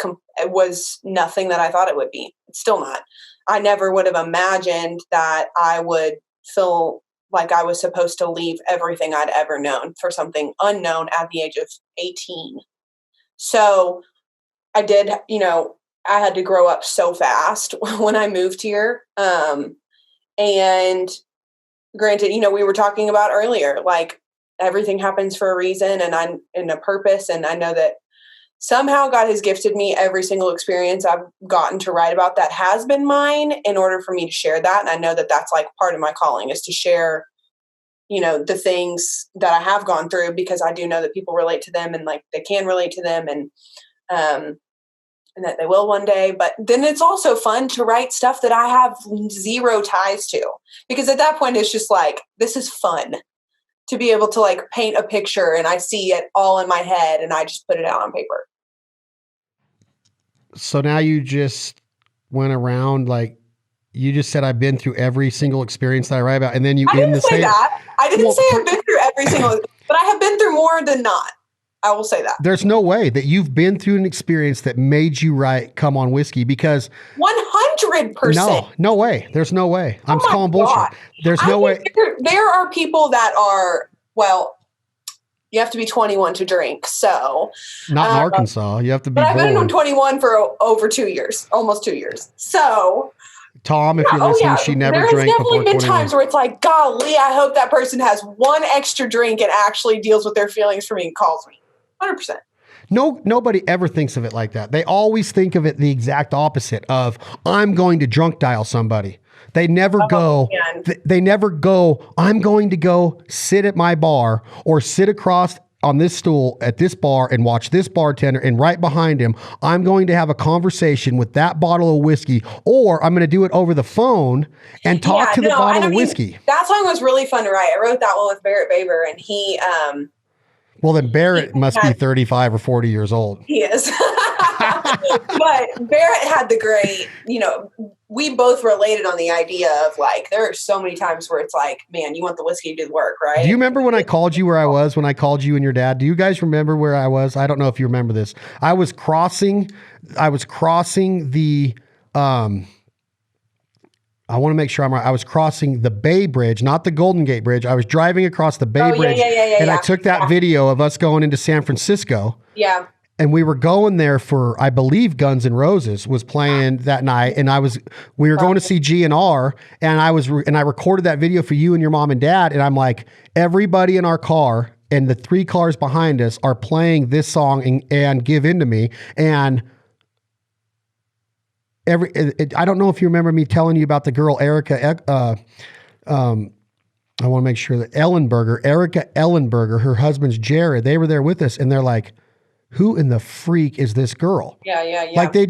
nothing that I thought it would be. It's still not. I never would have imagined that I would feel like I was supposed to leave everything I'd ever known for something unknown at the age of 18. So I did, I had to grow up so fast when I moved here. And granted, we were talking about earlier, like everything happens for a reason and I'm in a purpose. And I know that somehow God has gifted me every single experience I've gotten to write about that has been mine in order for me to share that. And I know that that's like part of my calling is to share, the things that I have gone through, because I do know that people relate to them and like they can relate to them and that they will one day. But then it's also fun to write stuff that I have zero ties to, because at that point it's just like, this is fun to be able to like paint a picture and I see it all in my head and I just put it out on paper. So now you just went around, like you just said, I've been through every single experience that I write about. And then I didn't say that. I didn't say I've been through every single, but I have been through more than not. I will say that. There's no way that you've been through an experience that made you write Come On Whiskey, because 100%. No way. There's no way. I'm calling bullshit. There's no way. There are people that are, well, you have to be 21 to drink. So not in Arkansas. You have to be but I've born. been 21 for over 2 years, almost 2 years. So Tom, if you're listening, she never drank before 21. There has definitely been times where it's like, golly, I hope that person has one extra drink and actually deals with their feelings for me and calls me. 100%. No, nobody ever thinks of it like that. They always think of it the exact opposite of, I'm going to drunk dial somebody. They never go, I'm going to go sit at my bar or sit across on this stool at this bar and watch this bartender, and right behind him, I'm going to have a conversation with that bottle of whiskey, or I'm going to do it over the phone and talk to the bottle of whiskey. That song was really fun to write. I wrote that one with Barrett Baber, and he, well, then Barrett must be 35 or 40 years old. He is. But Barrett had the great, we both related on the idea of like, there are so many times where it's like, man, you want the whiskey to do the work, right? Do you remember when I called you where I was, when I called you and your dad? Do you guys remember where I was? I don't know if you remember this. I was crossing the, I want to make sure I'm right. I was crossing the Bay Bridge, not the Golden Gate Bridge. I was driving across the Bay Bridge, and I took that video of us going into San Francisco. Yeah. And we were going there for, I believe, Guns N' Roses was playing that night, and we were going to see GNR, and I recorded that video for you and your mom and dad, and I'm like, everybody in our car and the 3 cars behind us are playing this song and Give In to Me, and I don't know if you remember me telling you about the girl Erica. I want to make sure that Erica Ellenberger, her husband's Jared, they were there with us, and they're like, who in the freak is this girl? Yeah. Like they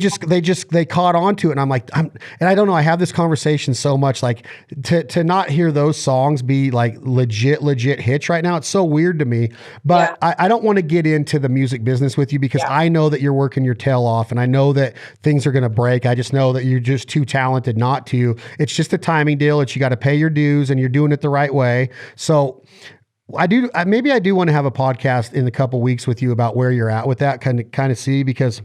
caught on to it. And I'm like, and I don't know. I have this conversation so much, like to not hear those songs be like legit hits right now. It's so weird to me, but I don't want to get into the music business with you, because I know that you're working your tail off, and I know that things are going to break. I just know that you're just too talented not to. It's just a timing deal. You got to pay your dues, and you're doing it the right way. So maybe I do want to have a podcast in a couple weeks with you about where you're at with that, kind of see, because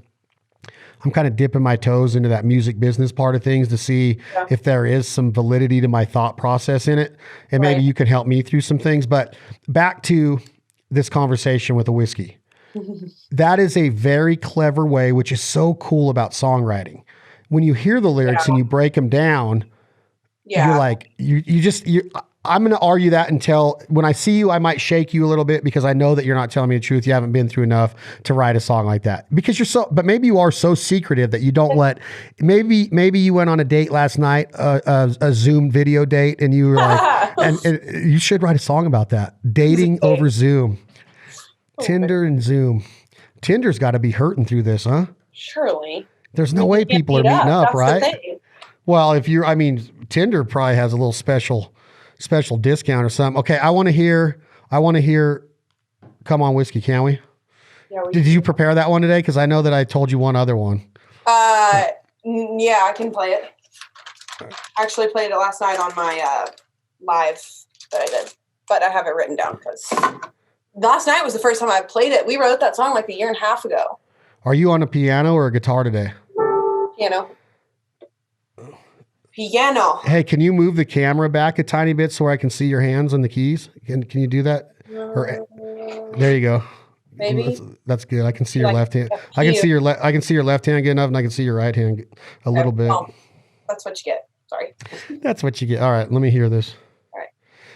I'm kind of dipping my toes into that music business part of things to see if there is some validity to my thought process in it. And maybe you can help me through some things. But back to this conversation with the whiskey. That is a very clever way, which is so cool about songwriting. When you hear the lyrics and you break them down, you're like, I'm going to argue that until when I see you, I might shake you a little bit, because I know that you're not telling me the truth. You haven't been through enough to write a song like that, because but maybe you are so secretive that you don't maybe you went on a date last night, a Zoom video date, and you were like, and you should write a song about that. Dating over Zoom, Tinder and Zoom. Tinder's got to be hurting through this, huh? Surely. There's no way people are meeting up, right? Well, Tinder probably has a little special discount or something. Okay, I want to hear Come On Whiskey, can we? Yeah, did you prepare that one today? Because I know that I told you one other one. Yeah, I can play it. I actually played it last night on my live that I did, but I have it written down because last night was the first time I played it. We wrote that song like 1.5 years ago. Are you on a piano or a guitar today? Piano. Hey, can you move the camera back a tiny bit so I can see your hands on the keys? Can you do that? There you go. maybe. That's good. I can see your Like left hand. a I can few. see I can see your left hand good enough, and I can see your right hand a little bit. Well, that's what you get. Sorry. That's what you get. All right, let me hear this. All right.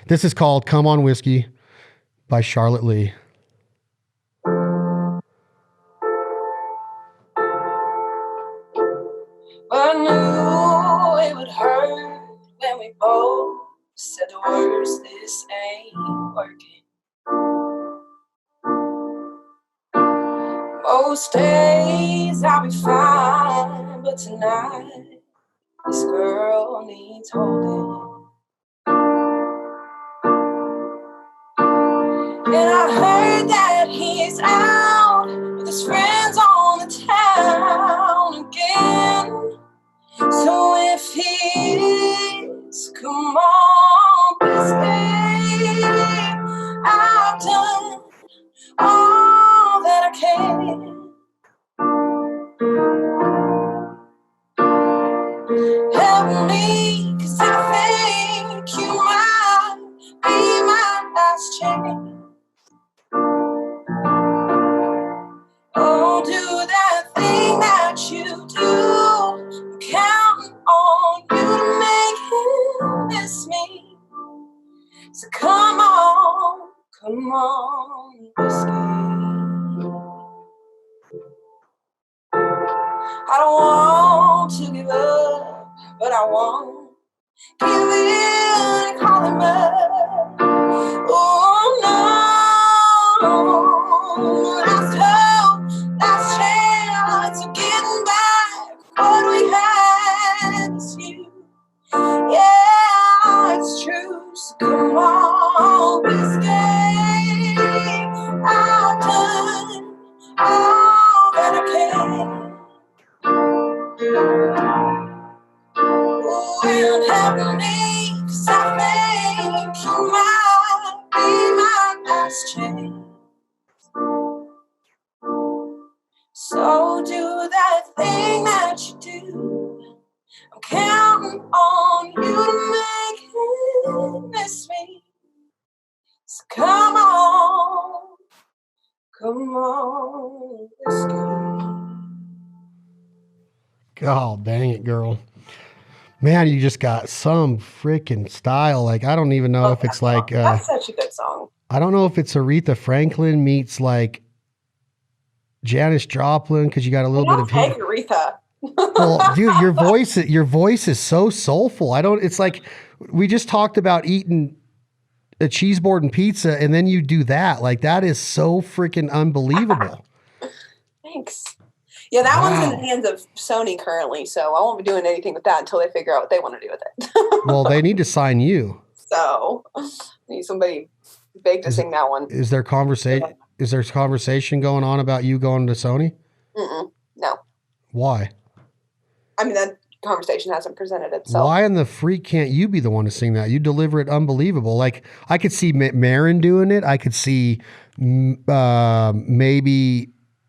This is called "Come On Whiskey" by Charlotte Leigh. I knew it would hurt when we both said the words, this ain't working. Most days I'll be fine, but tonight this girl needs holding. And I heard that he's out with his friends on the town again. So if he is, come on, please stay. I've done all that I can. Help me, 'cause I think you might be my last chance. Oh, do that thing that you do. I'm counting on you to make him miss me. So come on, whiskey. I don't want to give up, but I won't give in and call him up. Oh no, last hope, last chance of getting back what we had is you. Yeah, it's true. So come on, whiskey. I've done all that I can. Oh, and help me, 'cause I think you might be my last chance. So do that thing that you do. I'm counting on you to make him miss me. So come on, whiskey. God dang it, girl. Man, you just got some freaking style. Like, I don't even know if it's like... that's such a good song. I don't know if it's Aretha Franklin meets like Janis Joplin, because you got a little bit of... Take Aretha. Well, dude, your voice is so soulful. It's like we just talked about eating a cheese board and pizza, and then you do that. Like, that is so freaking unbelievable. Thanks. Yeah, that one's in the hands of Sony currently, so I won't be doing anything with that until they figure out what they want to do with it. Well, they need to sign you. So, I need somebody big to sing that one. Is there conversation? Is there conversation going on about you going to Sony? No. Why? I mean, that conversation hasn't presented itself. Why in the freak can't you be the one to sing that? You deliver it unbelievable. Like, I could see Marin doing it. I could see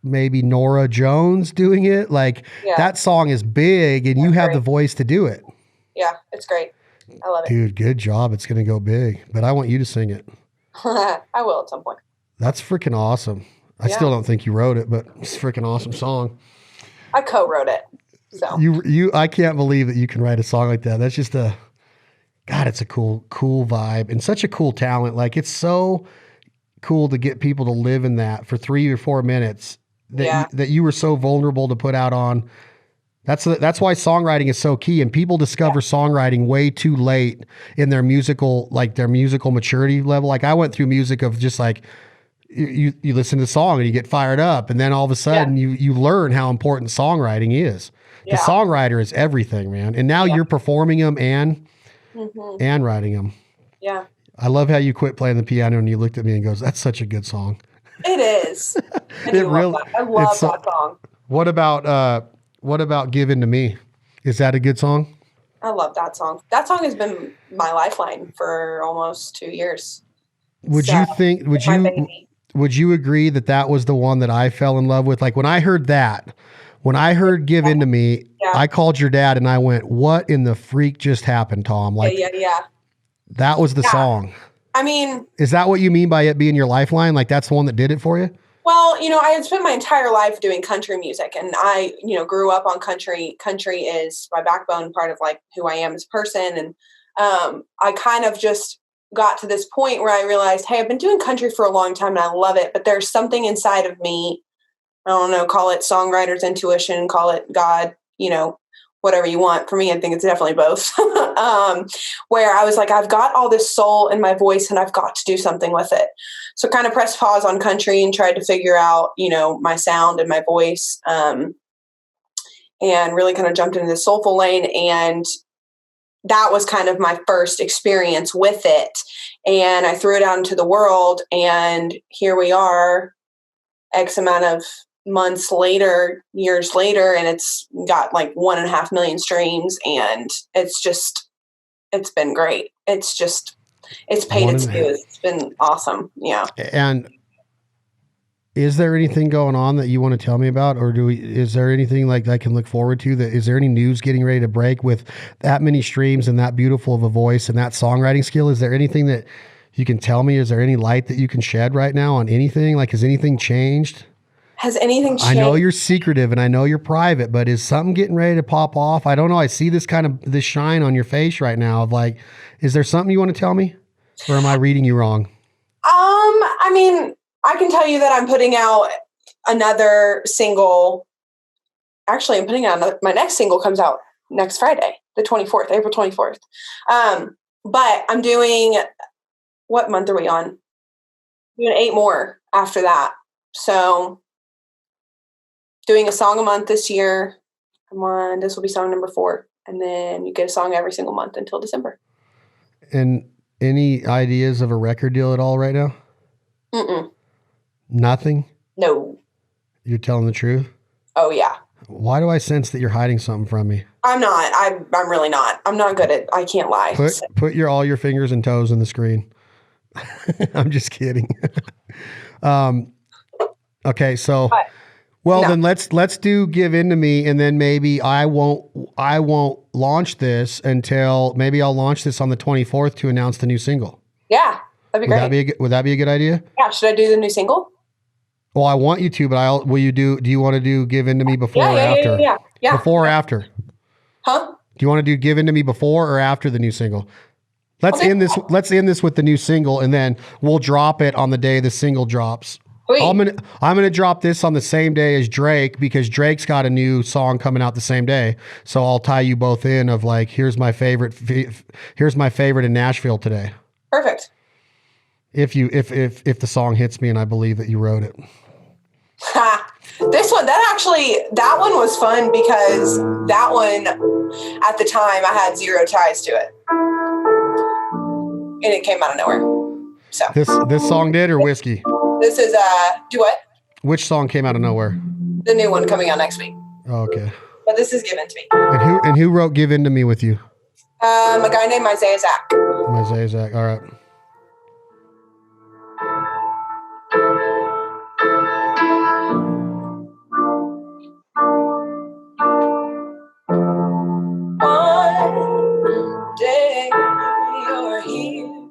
maybe Nora Jones doing it. Like, that song is big, and you have the voice to do it. Yeah, it's great. I love it. Dude, good job. It's going to go big, but I want you to sing it. I will at some point. That's freaking awesome. I still don't think you wrote it, but it's a freaking awesome song. I co-wrote it. So I can't believe that you can write a song like that. That's just it's a cool vibe and such a cool talent. Like, it's so cool to get people to live in that for 3 or 4 minutes that you were so vulnerable to put out on. That's why songwriting is so key, and people discover songwriting way too late in their musical maturity level. Like, I went through music of just like, you listen to the song and you get fired up, and then all of a sudden you learn how important songwriting is. The songwriter is everything, man. And now you're performing them and writing them. Yeah. I love how you quit playing the piano and you looked at me and goes, "That's such a good song." It is. I love that song. What about Give In To Me? Is that a good song? I love that song. That song has been my lifeline for almost 2 years. Would you agree that was the one that I fell in love with? Like, when I heard Give In To Me, I called your dad and I went, "What in the freak just happened, Tom?" Like, that was the song. I mean, is that what you mean by it being your lifeline? Like, that's the one that did it for you? Well, I had spent my entire life doing country music, and I, grew up on country. Country is my backbone, part of like who I am as a person. And I kind of just got to this point where I realized, hey, I've been doing country for a long time and I love it, but there's something inside of me. I don't know, call it songwriter's intuition, call it God, whatever you want. For me, I think it's definitely both. Where I was like, I've got all this soul in my voice and I've got to do something with it. So kind of pressed pause on country and tried to figure out, my sound and my voice, and really kind of jumped into the soulful lane. And that was kind of my first experience with it. And I threw it out into the world, and here we are X amount of months later, years later, and it's got like 1.5 million streams, and it's been great. It's paid its dues. It's been awesome. Yeah. And is there anything going on that you want to tell me about, or is there anything like I can look forward to? Is there any news getting ready to break with that many streams and that beautiful of a voice and that songwriting skill? Is there anything that you can tell me? Is there any light that you can shed right now on anything? Like, has anything changed? Has anything changed? I know you're secretive and I know you're private, but is something getting ready to pop off? I don't know. I see this shine on your face right now of like, is there something you want to tell me, or am I reading you wrong? I mean, I can tell you that I'm putting out another single. Actually, I'm putting out my next single comes out next Friday, the 24th, April 24th. But I'm doing, what month are we on? Doing 8 more after that. So doing a song a month this year. Come on, this will be song number 4. And then you get a song every single month until December. And any ideas of a record deal at all right now? Mm-mm. Nothing? No. You're telling the truth? Oh, yeah. Why do I sense that you're hiding something from me? I'm not. I'm really not. I'm not good at, I can't lie. Put all your fingers and toes in the screen. I'm just kidding. Okay, so then let's do Give In to Me, and then maybe I won't launch this until maybe I'll launch this on the 24th to announce the new single. Yeah, that'd be great. Would that be a good idea? Yeah, should I do the new single? Well, I want you to, but will you do you want to do Give In to Me before or after? Yeah. Before or after? Huh? Do you want to do Give In to Me before or after the new single? Let's end this with the new single, and then we'll drop it on the day the single drops. Sweet. I'm gonna drop this on the same day as Drake, because Drake's got a new song coming out the same day. So I'll tie you both in of like, here's my favorite in Nashville today. Perfect. If the song hits me and I believe that you wrote it. That one was fun, because that one at the time I had zero ties to it, and it came out of nowhere. So this song did, or Whiskey? This is do what? Which song came out of nowhere? The new one coming out next week. Oh, okay. But this is Given to Me. And who wrote Give In to Me with you? A guy named Isaiah Zach. Isaiah Zach. All right. One day you're here,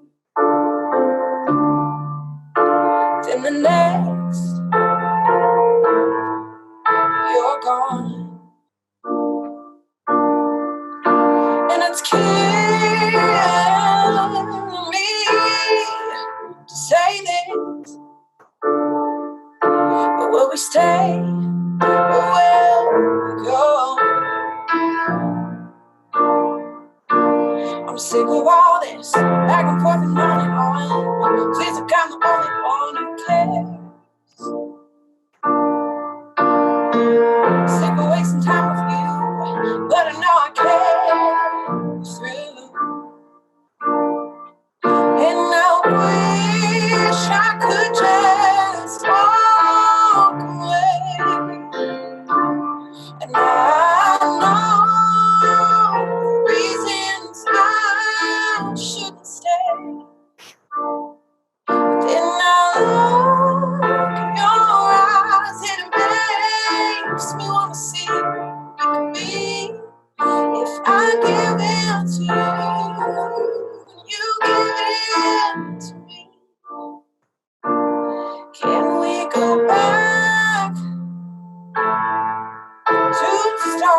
then the next you're gone, and it's killing me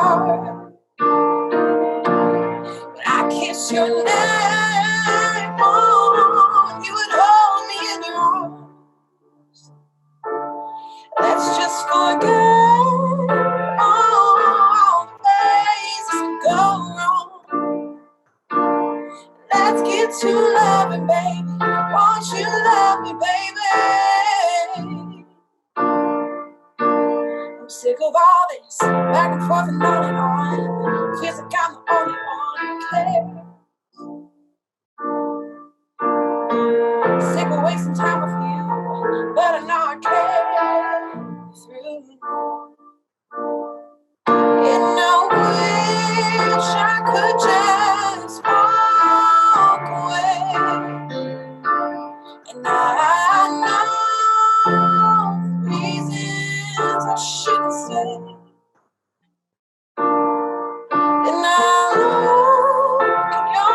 heart. When I kiss your neck, oh, you would hold me in your arms. Let's just forget all the places go wrong. Let's get to loving, baby. Won't you love me, baby? I'm sick of all this back and forth and on. Feels like I'm the only one who cares. Sick of wasting time with you, but I know I care through. And I wish I could just walk away. And I know reasons I shouldn't say. And I look in your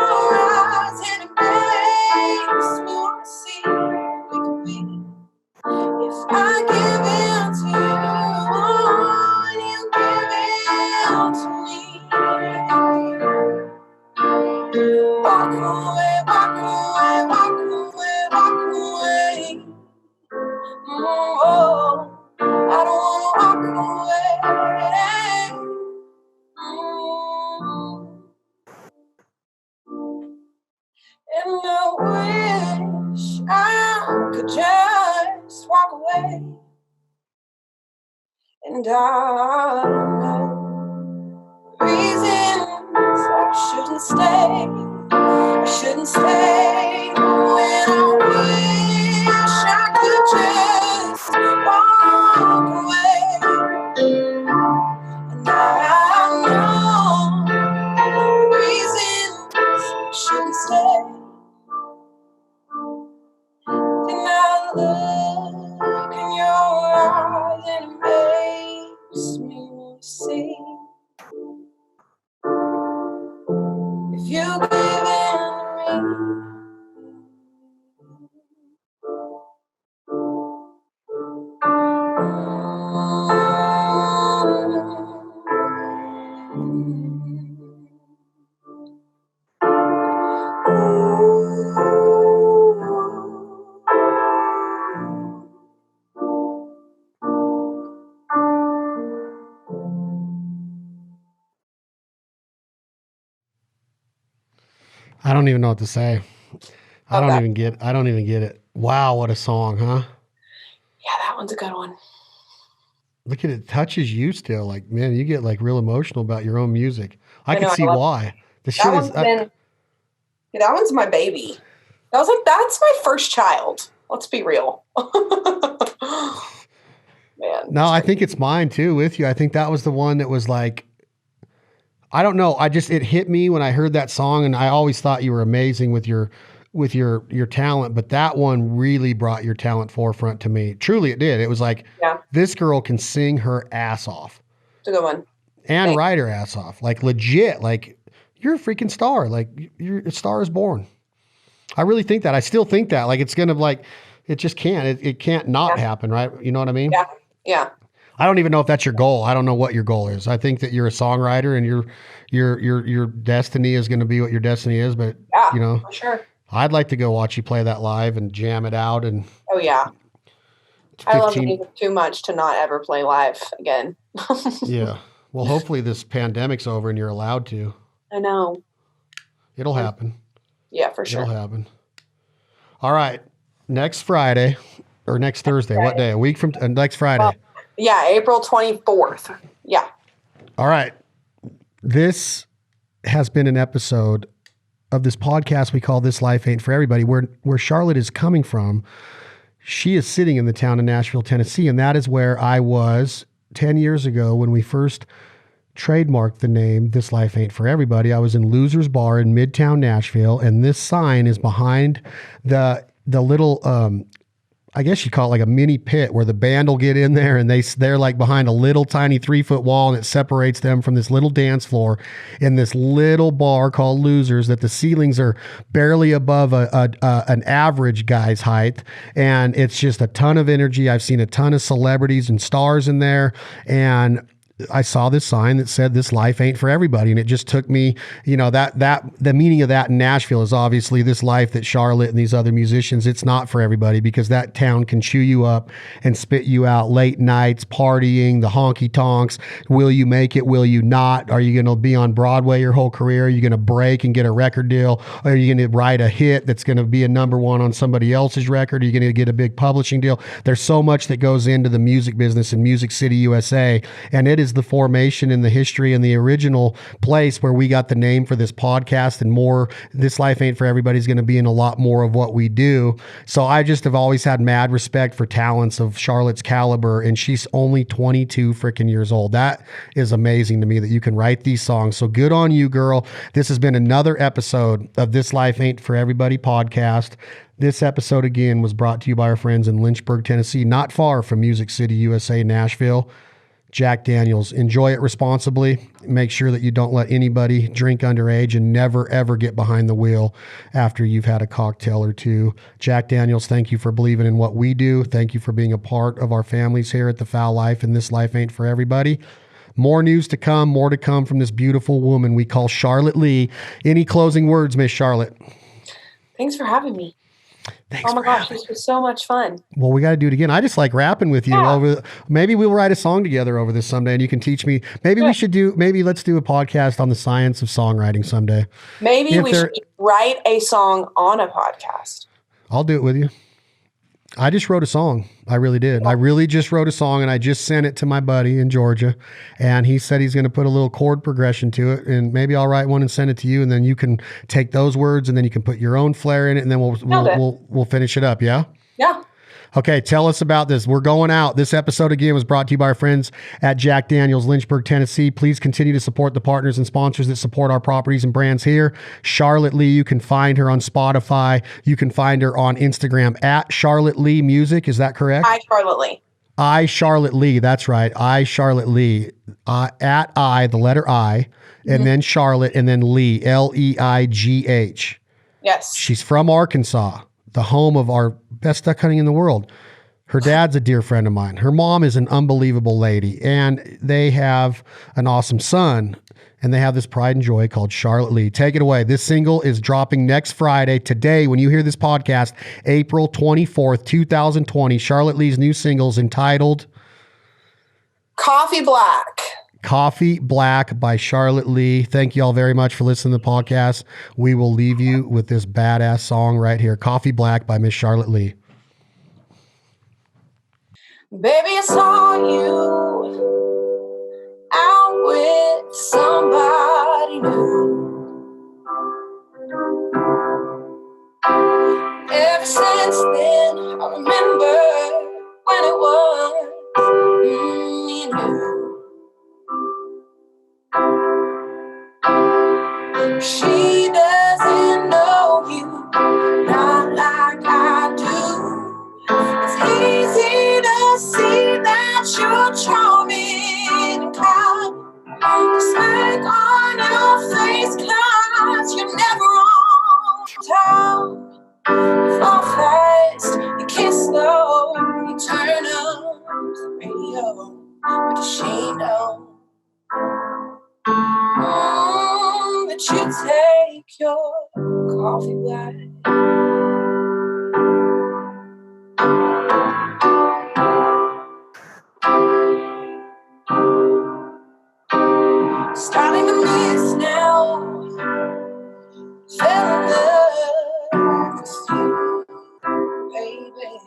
eyes and it makes me want to see who we could be. If I give in to you and you give in to me. Walk away, walk away, walk away, walk away. Oh, I don't wanna walk away. And I wish I could just walk away. And I know reasons I shouldn't stay. I shouldn't stay. When I wish I could just walk away. And I know reasons I shouldn't stay. And I look in your eyes and it makes me want to see. If you give in to me. I don't even know what to say. I don't even get it. Wow, what a song, huh? Yeah, that one's a good one. Look at it, touches you still. Like, man, you get like real emotional about your own music. I can see why. The shit is that one's my baby. I was like, that's my first child. Let's be real. Man. No, I think it's mine too with you. I think that was the one that was like, I don't know. It hit me when I heard that song, and I always thought you were amazing with your talent, but that one really brought your talent forefront to me. Truly, it did. It was like, this girl can sing her ass off. It's a good one. And write her ass off. Like legit, like you're a freaking star. Like a star is born. I really think that. I still think that. Like it's gonna like, it just can't. It can't not happen, right? You know what I mean? Yeah. Yeah. I don't even know if that's your goal. I don't know what your goal is. I think that you're a songwriter and your destiny is going to be what your destiny is. But you know, for sure. I'd like to go watch you play that live and jam it out. And oh yeah, I love music too much to not ever play live again. Yeah. Well, hopefully this pandemic's over and you're allowed to. I know. It'll happen. Yeah, for sure. It'll happen. All right. Next Friday or next Thursday. What day? A week from next Friday. Well, yeah, April 24th. Yeah. All right. This has been an episode of this podcast we call This Life Ain't For Everybody, where Charlotte is coming from. She is sitting in the town of Nashville, Tennessee, and that is where I was 10 years ago when we first trademarked the name This Life Ain't For Everybody. I was in Loser's Bar in Midtown Nashville, and this sign is behind the little I guess you call it like a mini pit where the band will get in there, and they're like behind a little tiny 3-foot wall, and it separates them from this little dance floor in this little bar called Losers that the ceilings are barely above an average guy's height. And it's just a ton of energy. I've seen a ton of celebrities and stars in there. And I saw this sign that said this life ain't for everybody. And it just took me, that the meaning of that in Nashville is obviously this life that Charlotte and these other musicians, it's not for everybody, because that town can chew you up and spit you out. Late nights, partying, the honky tonks. Will you make it? Will you not? Are you going to be on Broadway your whole career? Are you going to break and get a record deal? Are you going to write a hit that's going to be a number one on somebody else's record? Are you going to get a big publishing deal? There's so much that goes into the music business in Music City, USA. And it is the formation and the history and the original place where we got the name for this podcast, and more. This Life Ain't for Everybody is going to be in a lot more of what we do. So I just have always had mad respect for talents of Charlotte's caliber, and she's only 22 freaking years old. That is amazing to me that you can write these songs. So good on you, girl. This has been another episode of This Life Ain't for Everybody podcast. This episode again was brought to you by our friends in Lynchburg, Tennessee, not far from Music City, USA, Nashville. Jack Daniels. Enjoy it responsibly. Make sure that you don't let anybody drink underage, and never, ever get behind the wheel after you've had a cocktail or two. Jack Daniels, thank you for believing in what we do. Thank you for being a part of our families here at The Foul Life, and This Life Ain't for Everybody. More news to come, more to come from this beautiful woman we call Charlotte Leigh. Any closing words, Miss Charlotte? Thanks for having me. Thanks. Oh my gosh, this was so much fun. Well, we got to do it again. I just like rapping with you over. Maybe we'll write a song together over this someday, and you can teach me. Maybe let's do a podcast on the science of songwriting someday. Maybe we should write a song on a podcast. I'll do it with you. I just wrote a song. I really did. I really just wrote a song, and I just sent it to my buddy in Georgia, and he said he's going to put a little chord progression to it, and maybe I'll write one and send it to you, and then you can take those words, and then you can put your own flair in it, and then we'll finish it up. Yeah. Yeah. Okay, tell us about this. We're going out. This episode, again, was brought to you by our friends at Jack Daniels, Lynchburg, Tennessee. Please continue to support the partners and sponsors that support our properties and brands here. Charlotte Leigh, you can find her on Spotify. You can find her on Instagram at Charlotte Leigh Music. Is that correct? Charlotte Leigh. Charlotte Leigh. That's right. Charlotte Leigh. At the letter I, and then Charlotte, and then Leigh, Leigh. Yes. She's from Arkansas, the home of our best duck hunting in the world. Her dad's a dear friend of mine. Her mom is an unbelievable lady, and they have an awesome son, and they have this pride and joy called Charlotte Leigh. Take it away. This single is dropping next Friday. Today, when you hear this podcast, April 24th, 2020, Charlotte Leigh's new single is entitled Coffee Black. Coffee Black by Charlotte Leigh. Thank you all very much for listening to the podcast. We will leave you with this badass song right here, Coffee Black by Miss Charlotte Leigh. Baby, I saw you out with somebody new. Ever since then, I remember when it was me and you. She doesn't know you, not like I do. It's easy to see that you're charming and kind. The smirk on your face, 'cause you're never on time. You fall fast, you kiss slow, you turn up the radio, but she knows that you take your coffee black. Starting to miss now. Fell in love with you, baby.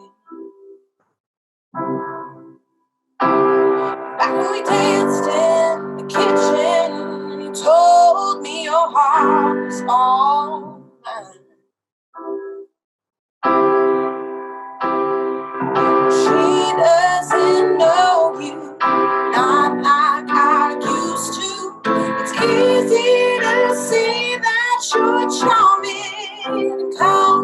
Back when we danced in the kitchen, and you told me your heart was all mine. She doesn't know you, not like I used to. It's easy to see that you're charming and calm.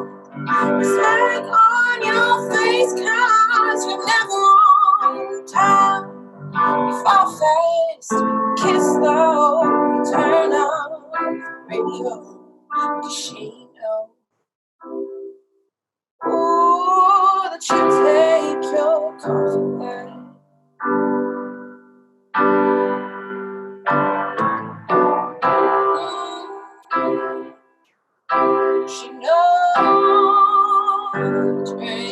It's like on your face, 'cause you're never on time. You fall fast, kiss slow, you turn on the radio, because she knows. Ooh, that you take your coffee black. change.